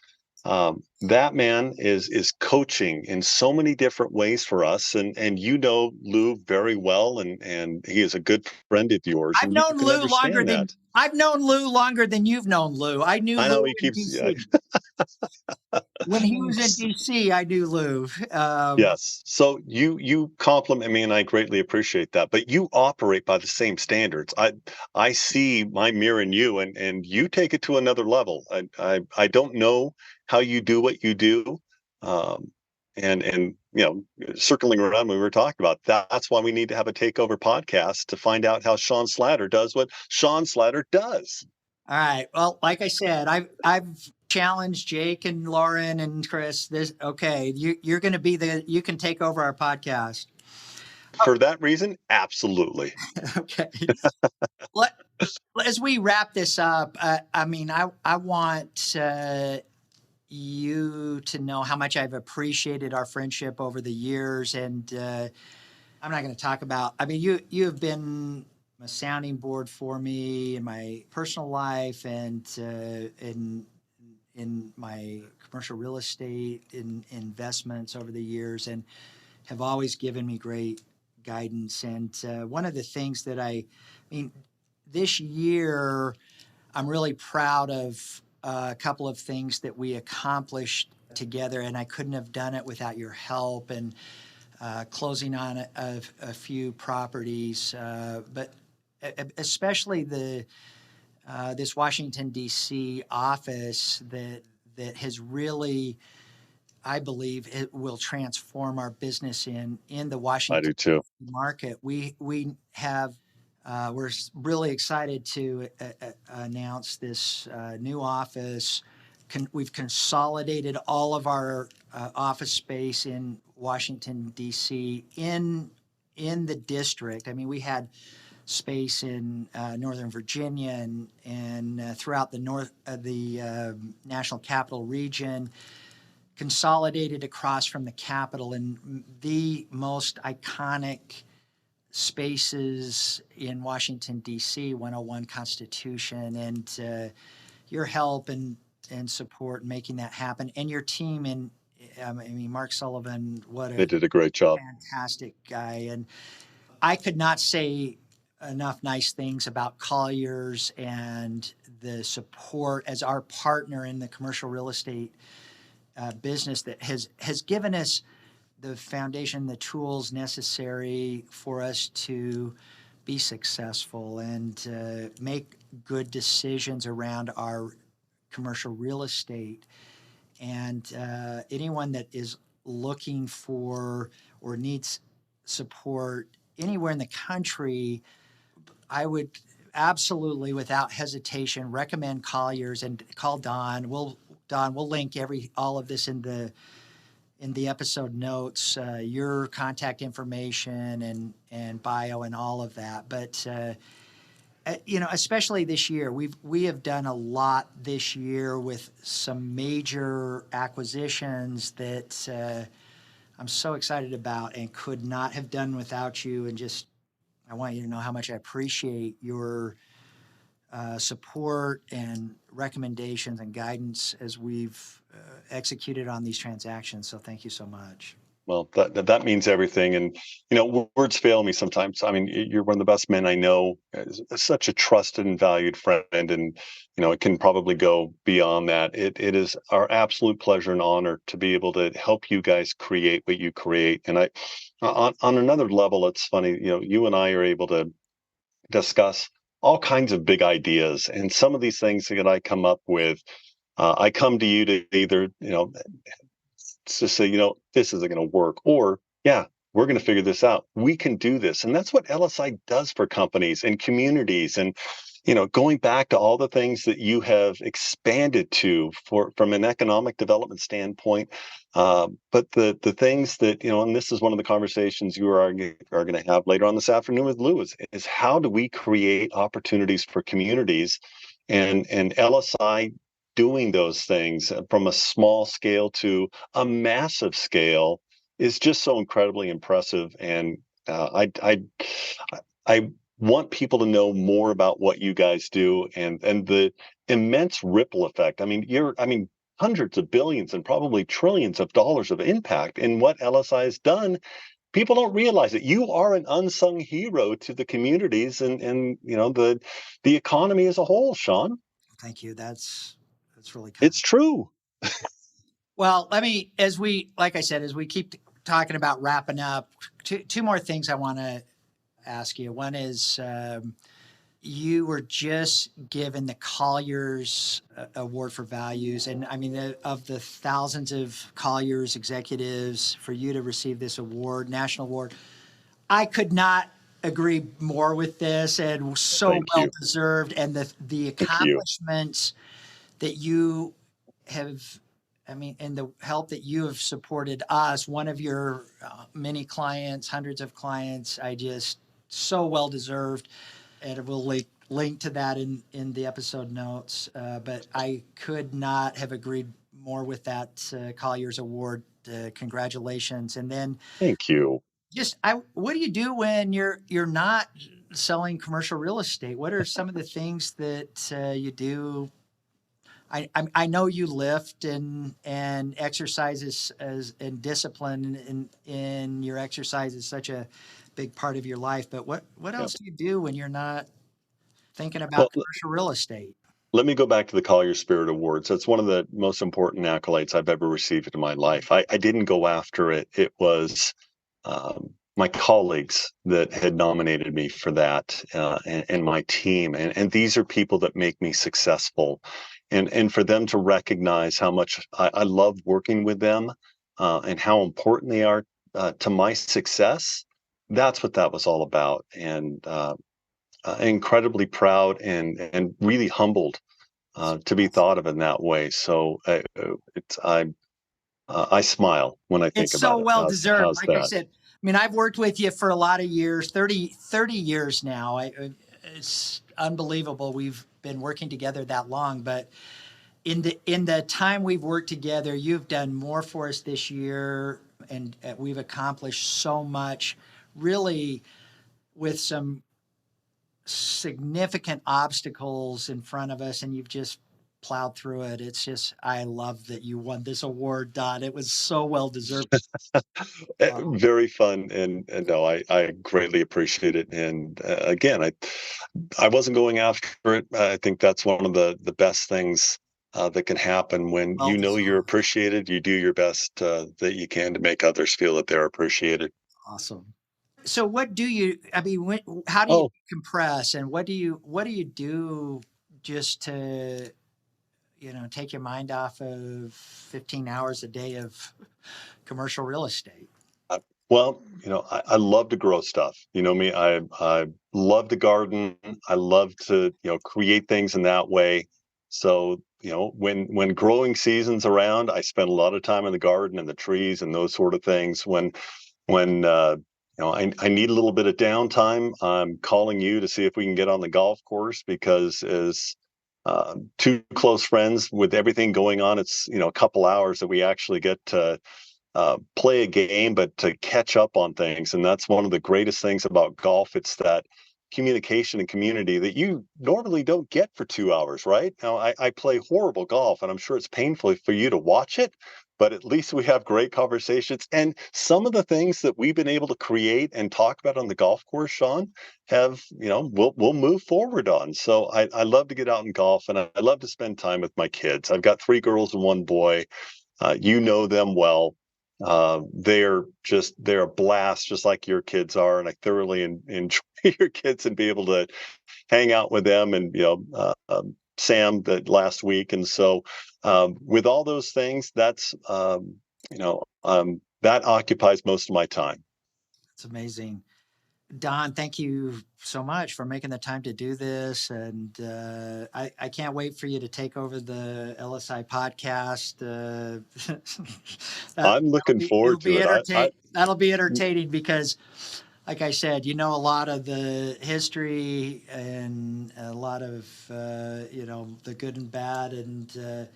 That man is coaching in so many different ways for us, and Lou very well, and he is a good friend of yours, I've and you known can Lou longer understand than that. I've known Lou longer than you've known Lou. I knew I know Lou he in keeps. Yeah. DC. When he was in DC, I knew Lou. Yes. So you compliment me, and I greatly appreciate that. But you operate by the same standards. I see my mirror in you, and you take it to another level. I don't know how you do what you do, and circling around when we were talking about that's why we need to have a takeover podcast to find out how Sean Slatter does what Sean Slatter does. All right. Well, like I said, I've challenged Jake and Lauren and Chris. You're going to be you can take over our podcast. For that reason, absolutely. Okay. As we wrap this up, I want you to know how much I've appreciated our friendship over the years, and I'm not going to talk about. You have been a sounding board for me in my personal life and in my commercial real estate investments over the years, and have always given me great guidance. And one of the things that this year, I'm really proud of a couple of things that we accomplished together, and I couldn't have done it without your help and closing on a few properties, but especially this Washington D.C. office that has really, I believe, it will transform our business in the Washington I do too. market. We have. We're really excited to announce this new office. We've consolidated all of our office space in Washington, D.C. in the district. We had space in Northern Virginia and throughout the National Capital Region, consolidated across from the Capitol in the most iconic spaces in Washington, D.C., 101 Constitution, and your help and support in making that happen, and your team. And Mark Sullivan, they did a great job. Fantastic guy. And I could not say enough nice things about Colliers and the support as our partner in the commercial real estate business that has given us the foundation, the tools necessary for us to be successful and make good decisions around our commercial real estate. And anyone that is looking for or needs support anywhere in the country, I would absolutely, without hesitation, recommend Colliers and call Don. We'll link all of this in the episode notes, your contact information and bio and all of that. But especially this year, we have done a lot this year with some major acquisitions that I'm so excited about and could not have done without you. And just I want you to know how much I appreciate your support and recommendations and guidance as we've executed on these transactions. So thank you so much. Well, that means everything. And, words fail me sometimes. You're one of the best men I know, such a trusted and valued friend. And, it can probably go beyond that. It is our absolute pleasure and honor to be able to help you guys create what you create. And on another level, it's funny, you and I are able to discuss all kinds of big ideas. And some of these things that I come up with, I come to you to either, to say, this isn't going to work, or, yeah, we're going to figure this out. We can do this. And that's what LSI does for companies and communities. And, going back to all the things that you have expanded to from an economic development standpoint. But the things that, and this is one of the conversations you are going to have later on this afternoon with Lou is how do we create opportunities for communities, and LSI doing those things from a small scale to a massive scale is just so incredibly impressive. And I want people to know more about what you guys do, and the immense ripple effect. I mean, hundreds of billions and probably trillions of dollars of impact in what LSI has done. People don't realize it. You are an unsung hero to the communities and the economy as a whole, Sean. Thank you. That's really kind. It's true. Well, like I said, as we keep talking about wrapping up, two more things I want to ask you. One is, you were just given the Colliers Award for Values. And I mean, of the thousands of Colliers executives, for you to receive this award, national award, I could not agree more with this, and so well deserved. And the accomplishments that you have, and the help that you have supported us, one of your many clients, hundreds of clients, so well deserved. And we'll link to that in the episode notes. But I could not have agreed more with that Colliers Award. Congratulations. And then thank you. What do you do when you're not selling commercial real estate? What are some of the things that you do? I know you lift and exercises and discipline in your exercise is such a big part of your life, but what else do you do when you're not thinking about commercial real estate? Let me go back to the Collier Spirit Awards. That's one of the most important accolades I've ever received in my life. I didn't go after it. It was my colleagues that had nominated me for that, and my team. And these are people that make me successful. And for them to recognize how much I love working with them, and how important they are to my success, that's what that was all about. And incredibly proud and really humbled to be thought of in that way. So I smile when I think it's about it. It's so well deserved. Like that? I said, I've worked with you for a lot of years, 30 years now. It's unbelievable we've been working together that long, but in the time we've worked together, you've done more for us this year, and we've accomplished so much, really, with some significant obstacles in front of us, and you've just plowed through it. It's just, I love that you won this award, Don. It was so well deserved. Very fun, and no, I greatly appreciate it. And again, I wasn't going after it. I think that's one of the best things that can happen when you're appreciated. You do your best that you can to make others feel that they're appreciated. Awesome. So what do you, how do you compress, and what do you do just to, take your mind off of 15 hours a day of commercial real estate? Well, I love to grow stuff. You know me, I love to garden. I love to, create things in that way. So, when growing season's around, I spend a lot of time in the garden and the trees and those sort of things. When I need a little bit of downtime, I'm calling you to see if we can get on the golf course, because as two close friends with everything going on, it's, a couple hours that we actually get to play a game, but to catch up on things. And that's one of the greatest things about golf. It's that communication and community that you normally don't get for 2 hours, right? Now, I play horrible golf, and I'm sure it's painful for you to watch it, but at least we have great conversations. And some of the things that we've been able to create and talk about on the golf course, Sean, have, we'll move forward on. So I love to get out and golf, and I love to spend time with my kids. I've got 3 girls and 1 boy. You know them well. they're a blast, just like your kids are, and I thoroughly enjoy your kids and be able to hang out with them, and Sam that last week, and so with all those things, that's that occupies most of my time. It's amazing. Don, thank you so much for making the time to do this. And I can't wait for you to take over the LSI podcast. I'm looking forward to it. That'll be entertaining because, like I said, a lot of the history and a lot of, the good and bad. And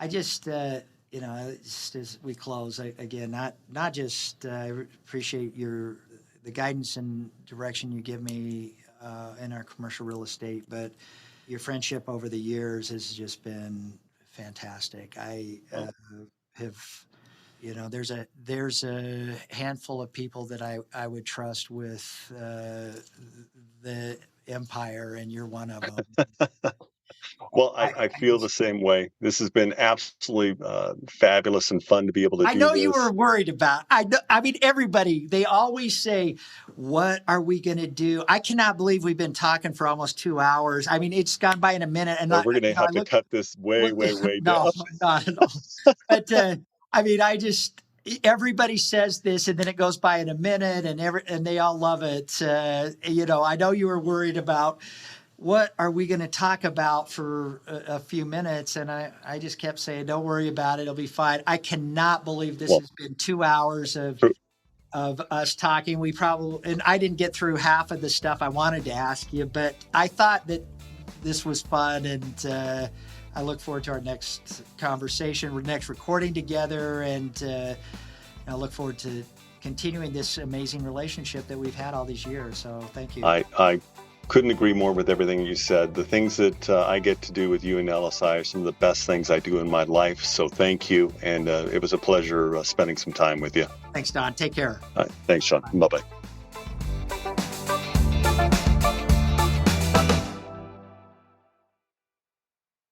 I just, just as we close, again, not just appreciate the guidance and direction you give me in our commercial real estate, but your friendship over the years has just been fantastic. I have, there's a handful of people that I would trust with the empire, and you're one of them. Well, I feel the same way. This has been absolutely fabulous and fun to be able to do this. I know you were worried about. I mean, everybody, they always say, what are we going to do? I cannot believe we've been talking for almost 2 hours. I mean, it's gone by in a minute. And we're going to have to cut this way down. No, not at all. But, everybody says this, and then it goes by in a minute, and they all love it. I know you were worried about, what are we going to talk about for a few minutes? And I just kept saying, don't worry about it. It'll be fine. I cannot believe this has been 2 hours of us talking. And I didn't get through half of the stuff I wanted to ask you, but I thought that this was fun. And I look forward to our next conversation, our next recording together. And I look forward to continuing this amazing relationship that we've had all these years. So thank you. I couldn't agree more with everything you said. The things that I get to do with you and LSI are some of the best things I do in my life. So thank you. And it was a pleasure spending some time with you. Thanks, Don. Take care. Thanks, Sean. Bye-bye.